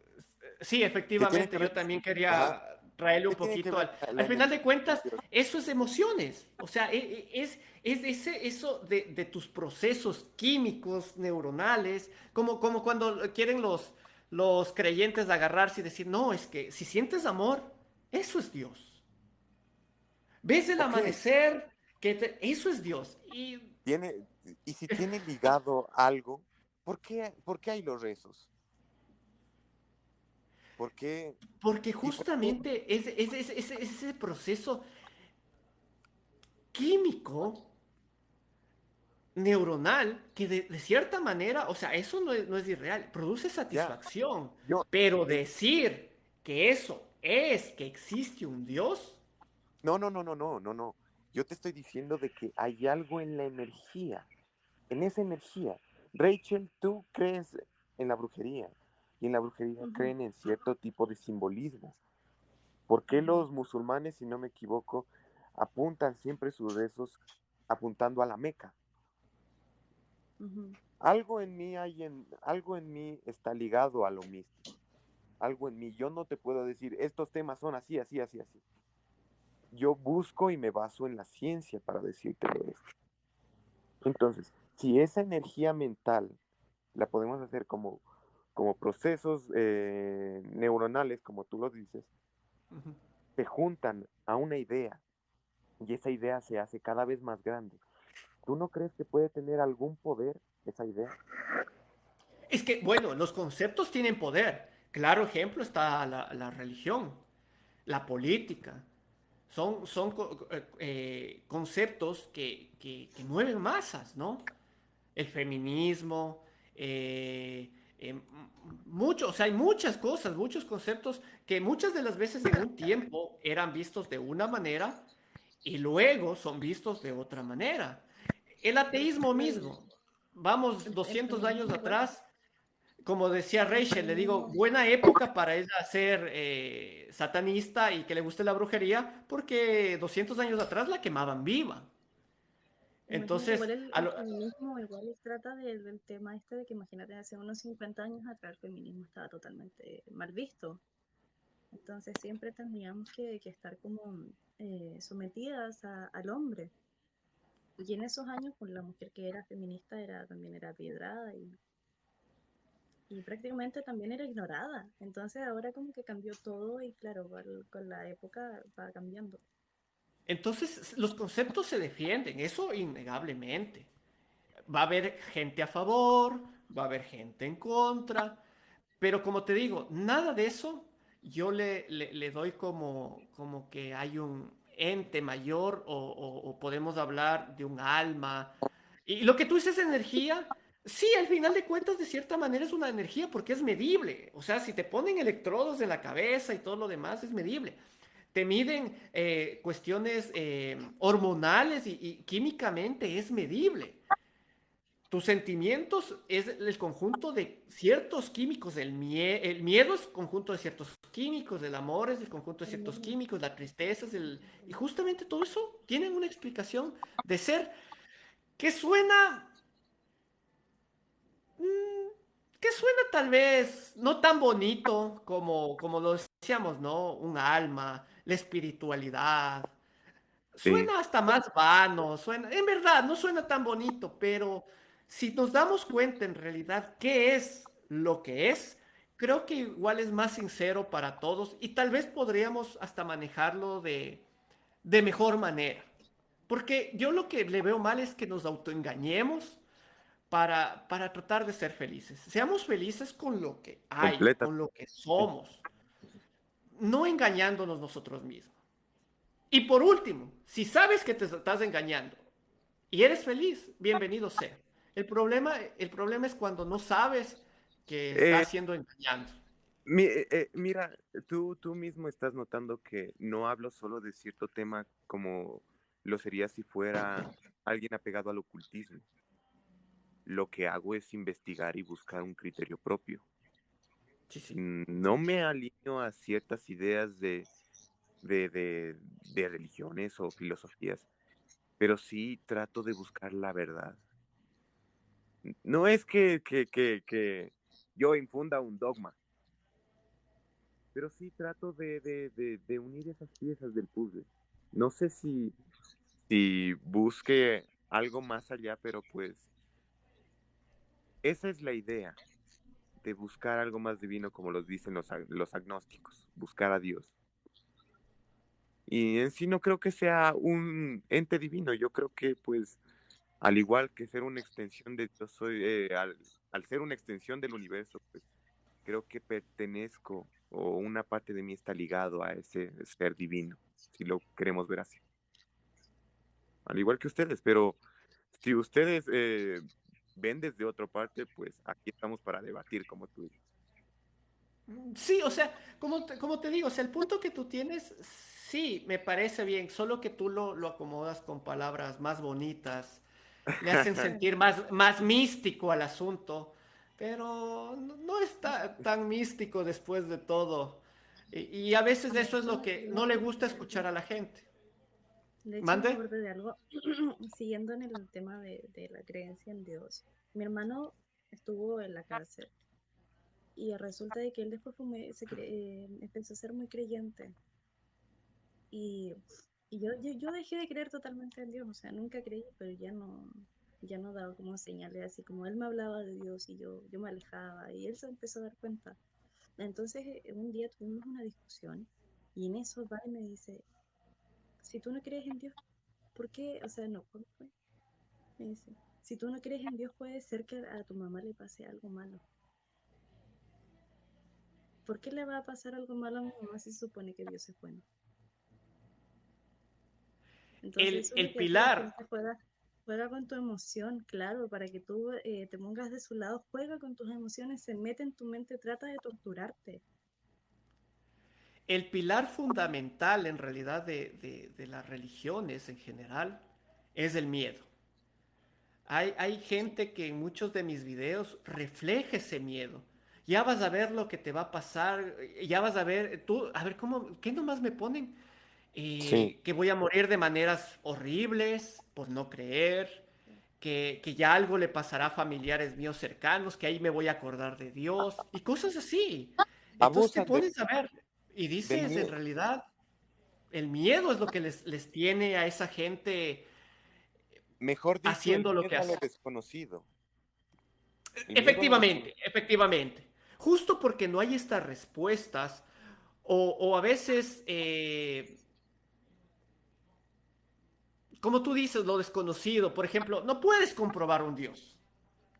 Sí, ¿Qué tiene que efectivamente, yo ver? también Ajá. quería traerle un ¿Qué tiene que poquito ver al la final energía de con cuentas, Dios? eso es emociones, o sea, eso de tus procesos químicos, neuronales, como cuando quieren los creyentes agarrarse y decir, no, es que si sientes amor, eso es Dios. ¿Ves el Ok, amanecer? Eso es Dios. tiene, y si tiene ligado algo, por qué hay los rezos? ¿Por qué? Porque ¿Y por qué? justamente ese proceso químico neuronal que de cierta manera, o sea, eso no es irreal, produce Ya, satisfacción, yo, pero en- decir que eso es que existe un Dios, no, no, no, no, no, no, no. Yo te estoy diciendo de que hay algo en la energía, en esa energía. Rachel, tú crees en la brujería y en la brujería Ujú, creen en cierto tipo de simbolismo. ¿Por qué ujú, los musulmanes, si no me equivoco, apuntan siempre sus rezos apuntando a la Meca? ujú. Algo en mí está ligado a lo místico. Algo en mí. Yo no te puedo decir, estos temas son así, así, así, así. Yo busco y me baso en la ciencia para decirte esto. Entonces, si esa energía mental la podemos hacer como procesos neuronales, como tú lo dices, ujú. se juntan a una idea y esa idea se hace cada vez más grande. ¿Tú no crees que puede tener algún poder esa idea? Es que, bueno, los conceptos tienen poder. Claro ejemplo está la religión, la política. Son conceptos que mueven masas, ¿no? El feminismo, mucho, o sea, hay muchas cosas, muchos conceptos que muchas de las veces en un tiempo eran vistos de una manera y luego son vistos de otra manera. El Por ateísmo ejemplo, mismo, vamos el 200 años feminismo igual. atrás, como decía El Rachel, le digo, feminismo. buena época para ella ser satanista y que le guste la brujería, porque 200 años atrás la quemaban viva. Imagínate, igual Entonces, el feminismo igual trata del tema este de que imagínate, hace unos 50 años atrás el feminismo estaba totalmente mal visto. Entonces siempre tendríamos que estar como sometidas al hombre. Y en esos años, pues la mujer que era feminista también era piedrada y prácticamente también era ignorada. Entonces ahora como que cambió todo y claro, con la época va cambiando. entonces los conceptos se defienden, eso innegablemente. Va a haber gente a favor, va a haber gente en contra, pero como te digo, nada de eso yo le doy como que hay un ente mayor o podemos hablar de un alma. Y lo que tú dices energía, sí, al final de cuentas de cierta manera es una energía porque es medible. O sea, si te ponen electrodos en la cabeza y todo lo demás es medible. Te miden cuestiones hormonales y químicamente es medible. Tus sentimientos es el conjunto de ciertos químicos. El miedo es conjunto de ciertos químicos. El amor es el conjunto de ciertos químicos. La tristeza es el... Y justamente todo eso tiene una explicación de ser que suena... mm, que suena tal vez no tan bonito como lo decíamos, ¿no? Un alma, la espiritualidad. Sí. Suena hasta más vano, suena, en verdad, no suena tan bonito, pero si nos damos cuenta en realidad qué es lo que es, creo que igual es más sincero para todos y tal vez podríamos hasta manejarlo de mejor manera. Porque yo lo que le veo mal es que nos autoengañemos para tratar de ser felices. Seamos felices con lo que hay, Completa. con lo que Sí. somos. no engañándonos nosotros mismos. Y por último, si sabes que te estás engañando y eres feliz, bienvenido sea. El problema es cuando no sabes que Eh, estás siendo engañado. Mira, tú mismo estás notando que no hablo solo de cierto tema como lo sería si fuera alguien apegado al ocultismo. Lo que hago es investigar y buscar un criterio propio. Sí, sí. No me alineo a ciertas ideas de, de, de religiones o filosofías, pero sí trato de buscar la verdad. No es que yo infunda un dogma, pero sí trato de unir esas piezas del puzzle. No sé si busque algo más allá, pero pues esa es la idea, de buscar algo más divino, como los dicen los agnósticos, buscar a Dios. Y en sí no creo que sea un ente divino, yo creo que pues al igual que ser una extensión de Dios, al ser una extensión del universo, pues creo que pertenezco o una parte de mí está ligado a ese ser divino, si lo queremos ver así. Al igual que ustedes, pero si ustedes ven desde otra parte, pues aquí estamos para debatir, como tú dices. Sí, o sea, como te digo, o sea, el punto que tú tienes, sí, me parece bien, solo que tú lo acomodas con palabras más bonitas, le hacen sentir más místico al asunto, pero no está tan místico después de todo. Y a veces De eso es hecho, lo que no le gusta escuchar a la gente. me ¿Mande? acordé de algo, siguiendo en el tema de la creencia en Dios. Mi hermano estuvo en la cárcel y resulta de que él después empezó a ser muy creyente y, y yo dejé de creer totalmente en Dios, o sea, nunca creí, pero ya no daba como señales, así como él me hablaba de Dios y yo me alejaba y él se empezó a dar cuenta. Entonces, un día tuvimos una discusión y en eso va y me dice, si tú no crees en Dios, ¿por qué? O sea, no, ¿cómo fue? Me dice, si tú no crees en Dios, puede ser que a tu mamá le pase algo malo. ¿Por qué le va a pasar algo malo a mi mamá si se supone que Dios es bueno? Entonces, El, eso es lo el que hace la pilar, gente, juega con tu emoción, claro, para que tú te pongas de su lado, juega con tus emociones, se mete en tu mente, trata de torturarte. el pilar fundamental en realidad de las religiones en general es el miedo. Hay Sí. gente que en muchos de mis videos refleja ese miedo. Ya vas a ver lo que te va a pasar, ya vas a ver, tú, a ver, ¿qué nomás me ponen? Sí, Que voy a morir de maneras horribles por no creer, que ya algo le pasará a familiares míos cercanos, que ahí me voy a acordar de Dios y cosas así. Entonces te abusan pones a ver y del dices, en miedo. realidad, el miedo es lo que les tiene a esa gente Mejor dicho, el haciendo lo que miedo a lo hace. desconocido. El miedo a lo Efectivamente, desconocido. efectivamente. Justo porque no hay estas respuestas, o a veces, como tú dices, lo desconocido, por ejemplo, no puedes comprobar un Dios.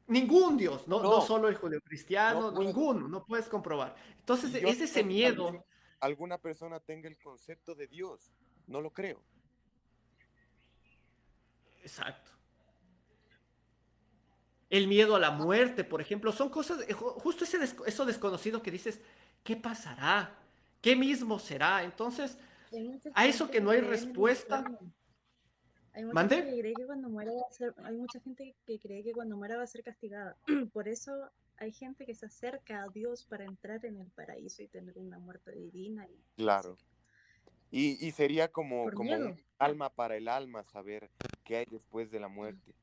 Ningún Dios, no No, solo el no judeocristiano, puedo. ninguno, no puedes comprobar. Entonces, Y yo es no ese creo que también miedo, alguna persona tenga el concepto de Dios. No lo creo. exacto. El miedo a la muerte, por ejemplo, son cosas, justo eso desconocido que dices, ¿qué pasará? ¿Qué mismo será? Entonces, Hay mucha a eso gente que que no hay cree en el respuesta, infierno. Hay mucha ¿mande? gente que cree que cuando muera va a ser, hay mucha gente que cree que cuando muera va a ser castigada. Por eso hay gente que se acerca a Dios para entrar en el paraíso y tener una muerte divina y así Claro. que, Y sería por como un miedo. alma para el alma saber qué hay después de la muerte.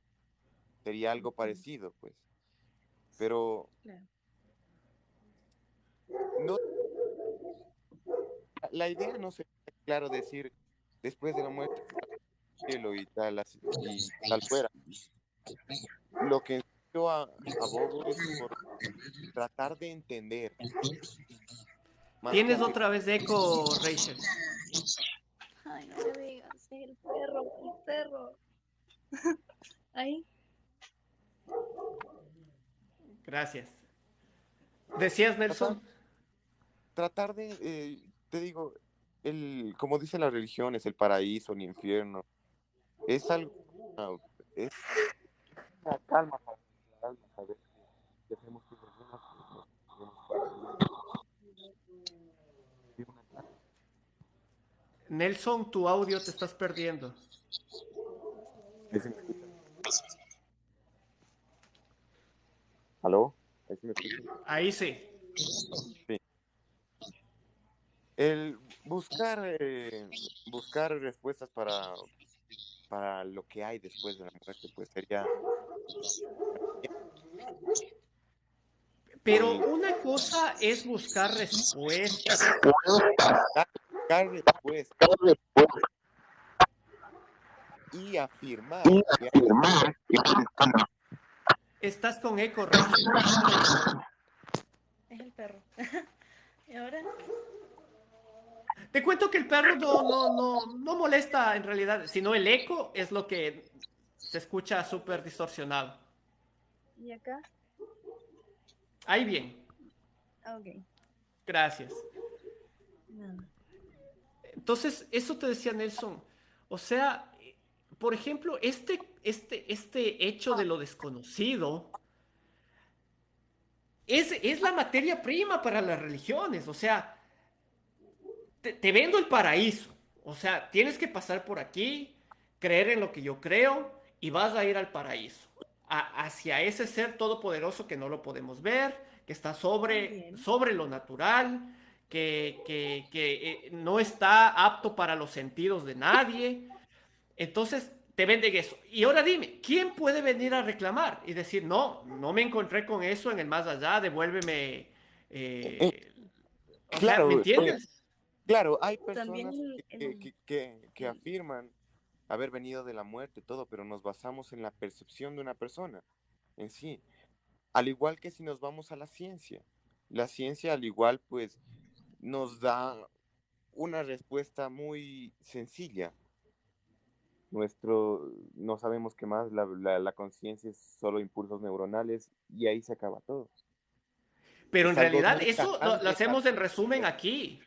Sería algo Ujú, parecido, pues. Pero claro. no, la idea no sería, claro, decir después de la muerte cielo y tal, y tal fuera. Lo que yo abogo es por tratar de entender, más que Tienes afirmar. otra vez eco, Rachel. Ay, no me digas, el perro, el perro. Ahí. Gracias. ¿Decías, Tratar, Nelson? tratar de te digo, como dicen las religiones, el paraíso, el infierno, es algo, ah, es una calma para el alma, saber que hacemos cosas buenas, pues nos tenemos que una calma. Nelson, tu audio te estás perdiendo. ¿Ahí se me escucha? ¿Aló? ¿Ahí se me escucha? Ahí sí. Sí. El buscar respuestas para lo que hay después de la muerte, pues sería Pero el una cosa es buscar respuestas. buscar respuestas y afirmar que hay después. Estás con eco, Roger. Es el perro. ¿Y ahora? Te cuento que el perro no molesta en realidad, sino el eco es lo que se escucha súper distorsionado. ¿Y acá? Ahí bien, Ah, ok. gracias. Nada. Entonces, eso te decía Nelson. O sea, por ejemplo, este hecho de lo desconocido es la materia prima para las religiones. O sea, te vendo el paraíso. O sea, tienes que pasar por aquí, creer en lo que yo creo y vas a ir al paraíso. Hacia ese ser todopoderoso que no lo podemos ver, que está También. sobre lo natural, que no está apto para los sentidos de nadie. Entonces te venden eso. Y ahora dime, ¿quién puede venir a reclamar y decir, no me encontré con eso en el más allá, devuélveme? Eh, eh, o sea, ¿me claro, entiendes? claro, hay También personas que el- afirman haber venido de la muerte, todo, pero nos basamos en la percepción de una persona en sí. Al igual que si nos vamos a la ciencia al igual pues nos da una respuesta muy sencilla. No sabemos qué más, la conciencia es solo impulsos neuronales y ahí se acaba todo. Pero en Es algo realidad muy eso lo tajante para hacemos en resumen aquí.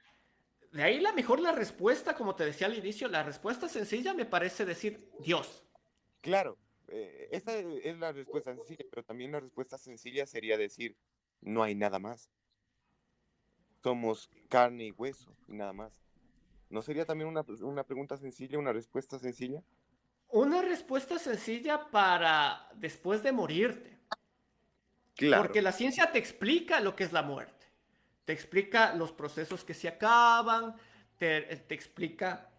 De ahí la respuesta, como te decía al inicio, la respuesta sencilla me parece decir Dios. claro, esa es la respuesta sencilla, pero también la respuesta sencilla sería decir, no hay nada más. Somos carne y hueso y nada más. ¿No sería también una pregunta sencilla, una respuesta sencilla? Una respuesta sencilla para después de morirte. Claro, Porque la ciencia te explica lo que es la muerte. Te explica los procesos que se acaban, te explica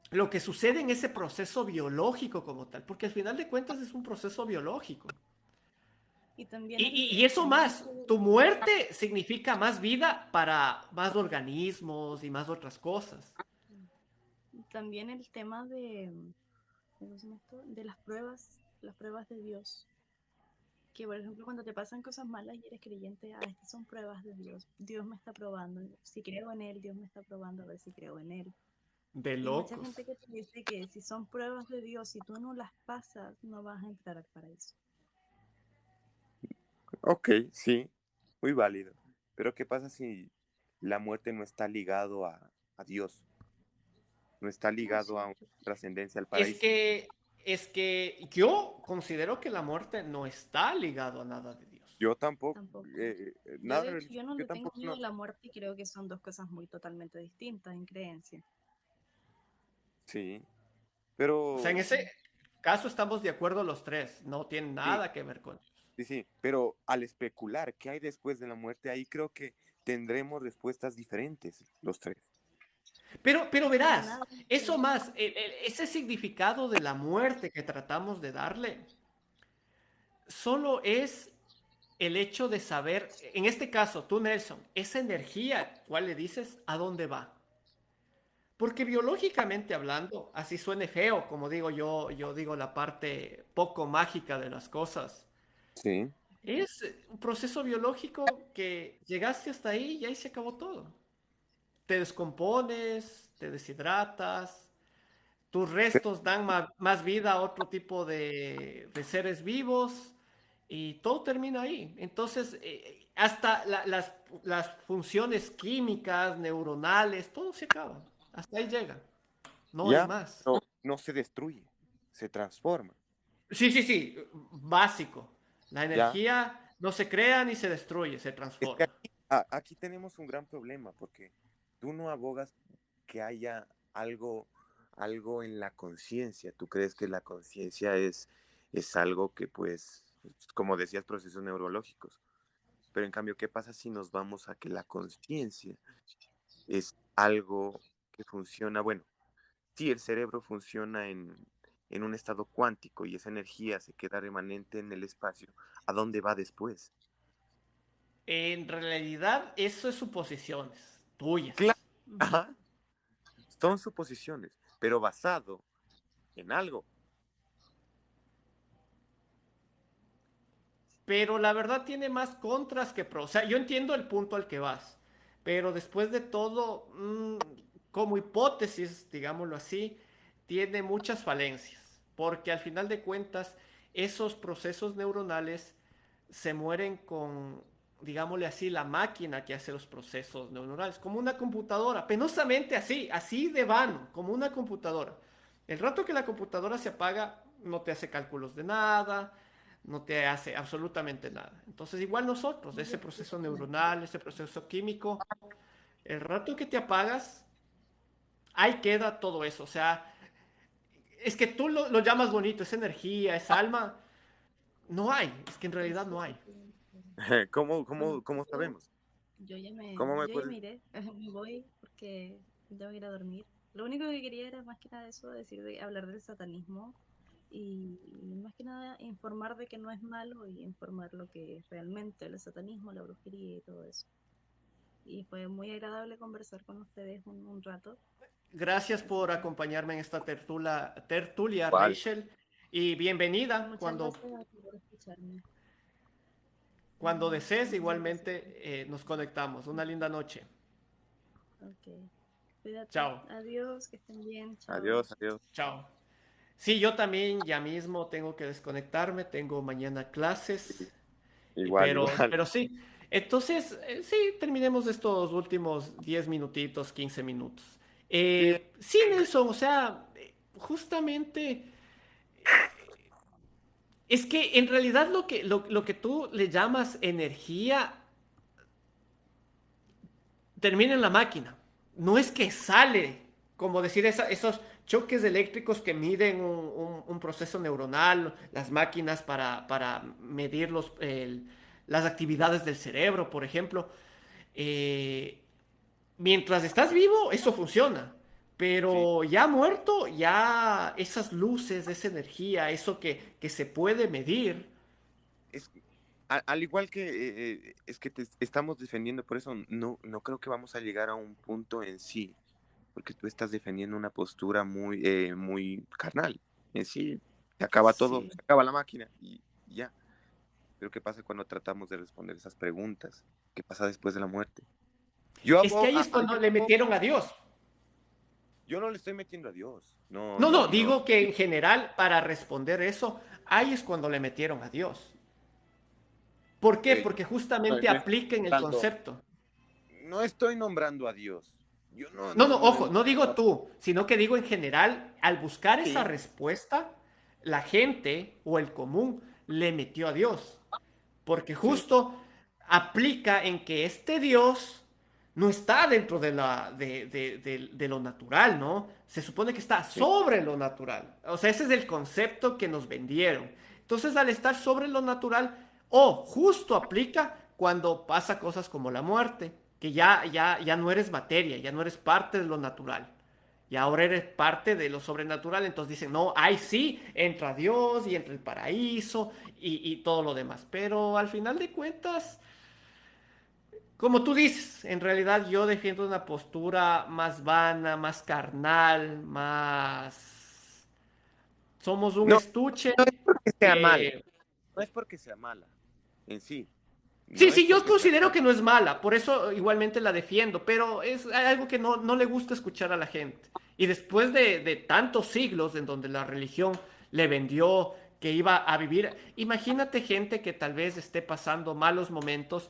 lo que sucede en ese proceso biológico como tal. Porque al final de cuentas es un proceso biológico. y también Y eso tema más, este tu muerte significa más vida para más organismos y más otras cosas. también el tema ¿cómo se llama esto? De las pruebas de Dios. Que por ejemplo cuando te pasan cosas malas y eres creyente, estas son pruebas de Dios. Dios me está probando. Si creo en Él, Dios me está probando a ver si creo en Él. De Y hay mucha gente locos. que te dice que si son pruebas de Dios, si tú no las pasas, no vas a entrar al paraíso. ok, sí, muy válido. Pero ¿qué pasa si la muerte no está ligado a Dios? No está No ligado sé, a una trascendencia al Es paraíso. que, es que yo considero que la muerte no está ligado a nada de Dios. Yo tampoco, tampoco. Yo nada de hecho, yo religioso, no yo le tengo tampoco miedo no. a la muerte y creo que son dos cosas muy totalmente distintas en creencia. Sí, O sea, en pero ese caso estamos de acuerdo los tres. No tiene sí, nada que ver con eso. sí, pero al especular qué hay después de la muerte, ahí creo que tendremos respuestas diferentes los tres. Pero Para verás, nada, eso más, ese significado de la muerte que tratamos de darle, solo es el hecho de saber, en este caso, tú, Nelson, esa energía, ¿cuál le dices? ¿A dónde va? Porque biológicamente hablando, así suene feo, como digo yo digo la parte poco mágica de las cosas. Sí, Es un proceso biológico que llegaste hasta ahí y ahí se acabó todo. Te descompones, te deshidratas, tus pero, restos dan más vida a otro tipo de seres vivos y todo termina ahí. Entonces, hasta las funciones químicas, neuronales, todo se acaba. Hasta ahí llega. No hay Ya, más. no se destruye, se transforma. Sí, sí, sí, básico. La Ya, energía no se crea ni se destruye, se es que transforma. aquí tenemos un gran problema porque tú no abogas que haya algo en la conciencia. Tú crees que la conciencia es algo que, pues, como decías, procesos neurológicos. Pero en cambio, ¿qué pasa si nos vamos a que la conciencia es algo que funciona? Bueno, sí, el cerebro funciona en un estado cuántico y esa energía se queda remanente en el espacio. ¿A dónde va después? En realidad, eso es suposiciones Claro, tuyas. ajá, son suposiciones, pero basado en algo. Pero la verdad tiene más contras que pros. O sea, yo entiendo el punto al que vas, pero después de todo, como hipótesis, digámoslo así, tiene muchas falencias, porque al final de cuentas, esos procesos neuronales se mueren con, digámosle así, la máquina que hace los procesos neuronales, como una computadora, penosamente así, así de vano, como una computadora. El rato que la computadora se apaga, no te hace cálculos de nada, no te hace absolutamente nada. Entonces, igual nosotros, ese proceso neuronal, ese proceso químico, el rato que te apagas, ahí queda todo eso. O sea, es que tú lo llamas bonito, es energía, es alma. No hay, es que en realidad Eso no sí hay. que... ¿Cómo, Bueno, cómo, cómo sabemos? ¿Cómo me yo ya puedes? me iré, me voy porque tengo que ir a dormir. Lo único que quería era más que nada eso, decir hablar del satanismo y más que nada informar de que no es malo y informar lo que es realmente el satanismo, la brujería y todo eso. Y fue muy agradable conversar con ustedes un rato. Gracias Así por que acompañarme en esta tertulia, ¿Cuál? Rachel, y bienvenida muchas gracias por escucharme. cuando desees, Un besito. igualmente nos conectamos. Una linda noche. Ok. Cuídate. Chao, Adiós, que estén bien. Chao. Adiós, adiós. chao. Sí, yo también ya mismo tengo que desconectarme, tengo mañana Sí, clases, igual, igual. pero sí. Entonces, sí, terminemos estos últimos 10 minutitos, 15 minutos. Sí, Sí, Nelson, o sea, justamente es que en realidad lo que tú le llamas energía termina en la máquina. No es que sale, como decir, esos choques eléctricos que miden un proceso neuronal, las máquinas para medir las actividades del cerebro, por ejemplo. Eh, Mientras estás vivo, eso funciona. sí. Pero ya muerto, ya esas luces, esa energía, eso que se puede medir. Es, al igual que es que te estamos defendiendo, por eso no creo que vamos a llegar a un punto en sí, porque tú estás defendiendo una postura muy carnal. En sí, se acaba todo, Sí. se acaba la máquina y ya. Pero ¿qué pasa cuando tratamos de responder esas preguntas? ¿Qué pasa después de la muerte? Es que ahí es cuando le metieron a Dios. Yo no le estoy metiendo a Dios. No, No, no, no, no. digo que en general para responder eso, ahí es cuando le metieron a Dios. ¿Por qué? Eh, Porque no, justamente no estoy apliquen el nombrando, concepto. no estoy nombrando a Dios. Yo No, no, ojo, no digo tú, sino que digo en general, al buscar esa sí, respuesta, la gente o el común le metió a Dios. Porque sí, justo aplica en que este Dios no está dentro de lo natural, ¿no? Se supone que está sí. sobre lo natural. O sea, ese es el concepto que nos vendieron. Entonces, al estar sobre lo natural, justo aplica cuando pasa cosas como la muerte, que ya no eres materia, ya no eres parte de lo natural. Y ahora eres parte de lo sobrenatural. Entonces dicen, no, ahí sí, entra Dios y entra el paraíso y todo lo demás. Pero al final de cuentas, como tú dices, en realidad yo defiendo una postura más vana, más carnal, más... Somos un No, estuche no es porque sea mala, que... no es porque sea mala en sí, Sí, no es sí, yo porque sea considero mala. que no es mala, por eso igualmente la defiendo, pero es algo que no le gusta escuchar a la gente. Y después de tantos siglos en donde la religión le vendió que iba a vivir, imagínate gente que tal vez esté pasando malos momentos,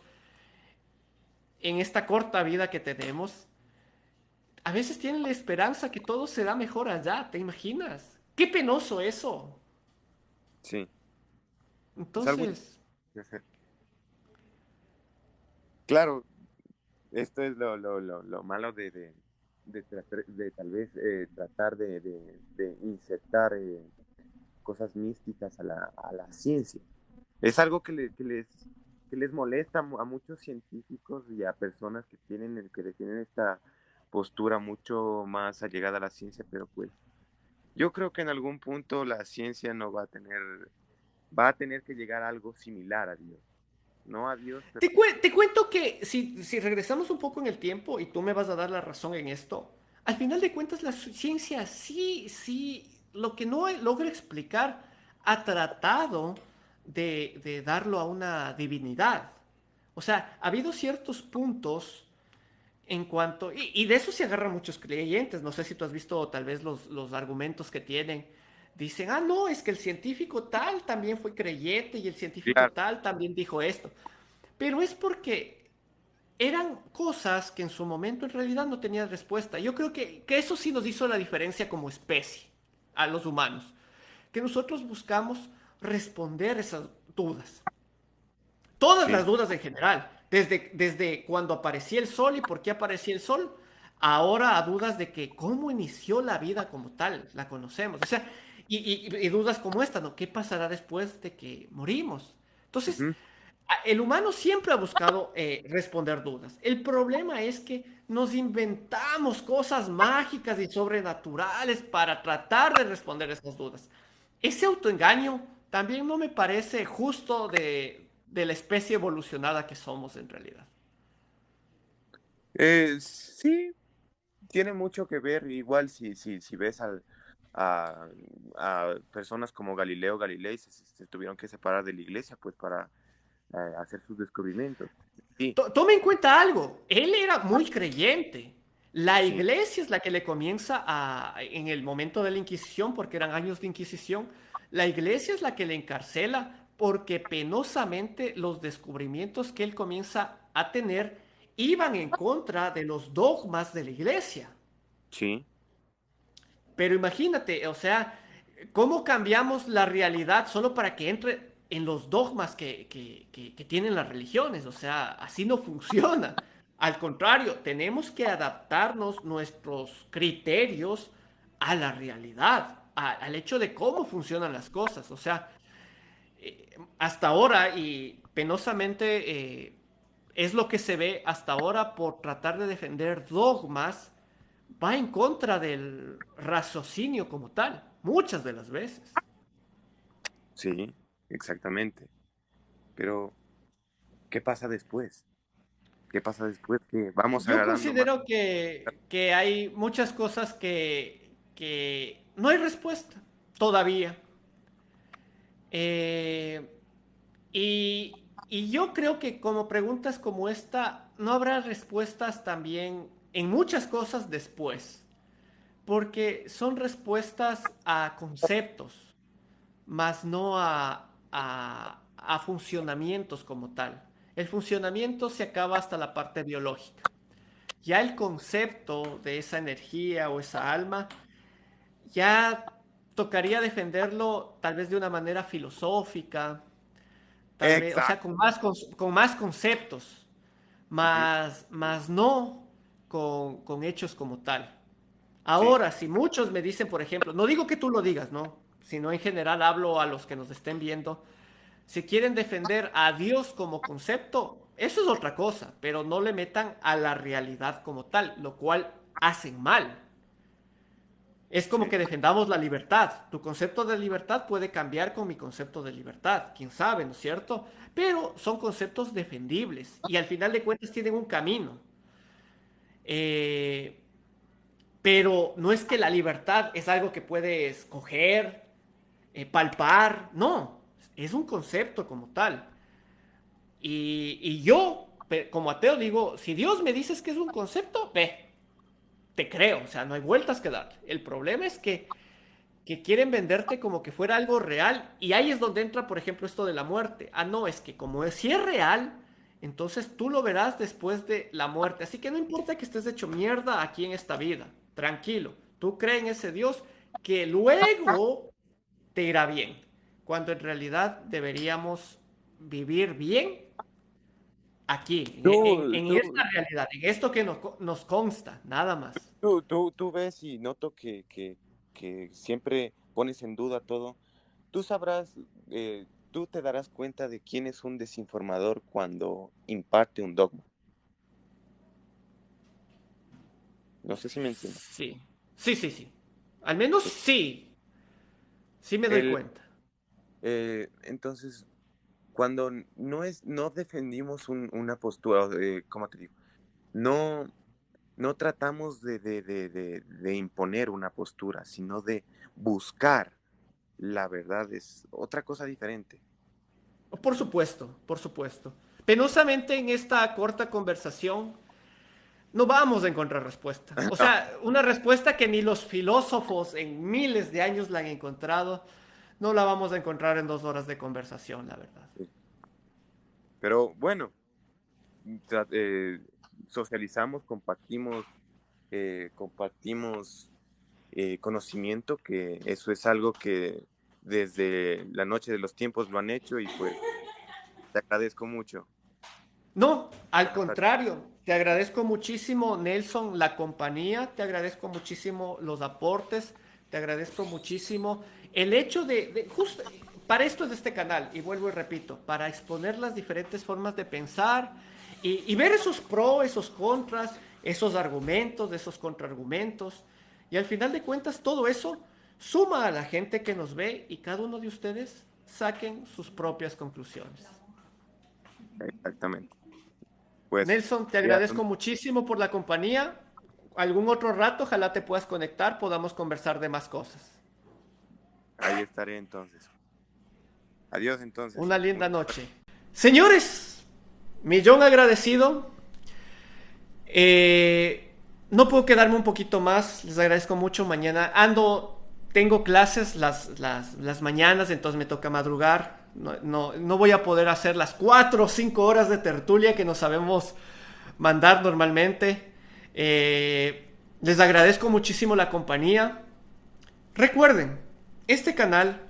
en esta corta vida que tenemos, a veces tienen la esperanza que todo será mejor allá, ¿te imaginas? Qué penoso eso. Sí, es algo... Entonces, Claro, esto es lo malo de tal vez tratar de insertar cosas místicas a la ciencia. Es algo que les molesta a muchos científicos y a personas que tienen esta postura mucho más allegada a la ciencia, pero pues yo creo que en algún punto la ciencia no va a tener que llegar a algo similar a Dios. No a Dios, pero te cuento que si regresamos un poco en el tiempo y tú me vas a dar la razón en esto, al final de cuentas la ciencia sí, lo que no logra explicar ha tratado de darlo a una divinidad. O sea, ha habido ciertos puntos en cuanto, y de eso se agarran muchos creyentes, no sé si tú has visto tal vez los argumentos que tienen. Dicen, ah, no, es que el científico tal también fue creyente y el científico claro, tal también dijo esto. Pero es porque eran cosas que en su momento en realidad no tenían respuesta. Yo creo que eso sí nos hizo la diferencia como especie, a los humanos, que nosotros buscamos responder esas dudas. Todas sí. las dudas en general, desde cuando aparecía el sol y por qué aparecía el sol, ahora a dudas de que cómo inició la vida como tal, la conocemos. O sea, y dudas como esta, ¿no? ¿Qué pasará después de que morimos? Entonces, Ujú. el humano siempre ha buscado responder dudas. El problema es que nos inventamos cosas mágicas y sobrenaturales para tratar de responder esas dudas. Ese autoengaño también no me parece justo de la especie evolucionada que somos en realidad. Sí, tiene mucho que ver, igual si ves a, a personas como Galileo Galilei, se tuvieron que separar de la iglesia pues para hacer sus descubrimientos. Sí, Tome en cuenta algo, él era muy creyente. La sí, iglesia es la que le comienza en el momento de la Inquisición, porque eran años de Inquisición, la iglesia es la que le encarcela porque penosamente los descubrimientos que él comienza a tener iban en contra de los dogmas de la iglesia. sí. Pero imagínate, o sea, ¿cómo cambiamos la realidad solo para que entre en los dogmas que tienen las religiones? O sea, así no funciona. Al contrario, tenemos que adaptarnos nuestros criterios a la realidad, al hecho de cómo funcionan las cosas. O sea, hasta ahora y penosamente es lo que se ve hasta ahora por tratar de defender dogmas, va en contra del raciocinio como tal, muchas de las veces. Sí, exactamente. Pero, ¿qué pasa después? ¿Qué pasa después? Que vamos Yo agarrando más. considero que hay muchas cosas que no hay respuesta todavía. Eh, y yo creo que como preguntas como esta, no habrá respuestas también en muchas cosas después, porque son respuestas a conceptos, más no a funcionamientos como tal. El funcionamiento se acaba hasta la parte biológica. Ya el concepto de esa energía o esa alma, ya tocaría defenderlo tal vez de una manera filosófica, tal vez, o sea, Exacto. con más conceptos, Ujú. más no con hechos como tal. Sí, Ahora, si muchos me dicen, por ejemplo, no digo que tú lo digas, ¿no? Sino en general hablo a los que nos estén viendo, si quieren defender a Dios como concepto, eso es otra cosa, pero no le metan a la realidad como tal, lo cual hacen mal. Es como sí. que defendamos la libertad. Tu concepto de libertad puede cambiar con mi concepto de libertad, quién sabe, ¿no es cierto? Pero son conceptos defendibles y al final de cuentas tienen un camino. Eh, pero no es que la libertad es algo que puedes escoger, palpar, no, es un concepto como tal. Y yo, como ateo, digo, si Dios me dices que es un concepto, ve, te creo, o sea, no hay vueltas que dar. El problema es que quieren venderte como que fuera algo real y ahí es donde entra, por ejemplo, esto de la muerte. Ah, no, es que como si es real, entonces tú lo verás después de la muerte. Así que no importa que estés hecho mierda aquí en esta vida, tranquilo. Tú crees en ese Dios que luego te irá bien, cuando en realidad deberíamos vivir bien aquí, en esta realidad, en esto que nos consta, nada más. Tú ves y noto que siempre pones en duda todo. Tú sabrás, tú te darás cuenta de quién es un desinformador cuando imparte un dogma. No sé si me entiendes. Sí, sí. Al menos sí, sí me doy cuenta. Entonces, cuando no defendimos una postura, ¿cómo te digo? No tratamos de imponer una postura, sino de buscar la verdad, es otra cosa diferente. Por supuesto, por supuesto. Penosamente en esta corta conversación no vamos a encontrar respuesta. O sea, una respuesta que ni los filósofos en miles de años la han encontrado, no la vamos a encontrar en 2 horas de conversación, la verdad. Pero bueno, socializamos, compartimos conocimiento, que eso es algo que desde la noche de los tiempos lo han hecho y pues te agradezco mucho. No, al contrario, te agradezco muchísimo, Nelson, la compañía, te agradezco muchísimo los aportes, te agradezco muchísimo el hecho justo, para esto es este canal, y vuelvo y repito, para exponer las diferentes formas de pensar y ver esos pros, esos contras, esos argumentos, esos contraargumentos, y al final de cuentas todo eso suma a la gente que nos ve y cada uno de ustedes saquen sus propias conclusiones. Exactamente. Pues, Nelson, te agradezco muchísimo por la compañía. Algún otro rato, ojalá te puedas conectar, podamos conversar de más cosas. Ahí estaré entonces. Adiós entonces. Una linda noche. Señores, millón agradecido. No puedo quedarme un poquito más, les agradezco mucho. Mañana tengo clases las mañanas, entonces me toca madrugar. No voy a poder hacer las 4 o 5 horas de tertulia que nos sabemos mandar normalmente. Les agradezco muchísimo la compañía. Recuerden, este canal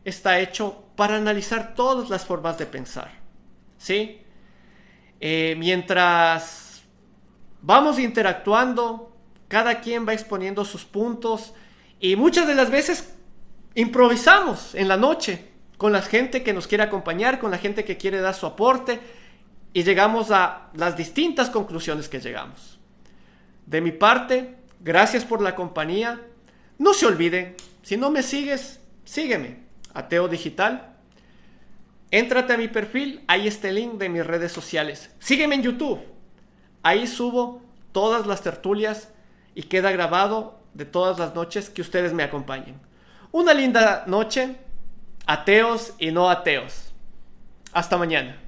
está hecho para analizar todas las formas de pensar, ¿sí? Mientras vamos interactuando, cada quien va exponiendo sus puntos y muchas de las veces improvisamos en la noche con la gente que nos quiere acompañar, con la gente que quiere dar su aporte y llegamos a las distintas conclusiones que llegamos. De mi parte, gracias por la compañía. No se olviden, si no me sigues, sígueme, Ateo Digital. Éntrate a mi perfil, ahí está el link de mis redes sociales. Sígueme en YouTube, ahí subo todas las tertulias y queda grabado de todas las noches que ustedes me acompañen. Una linda noche, ateos y no ateos. Hasta mañana.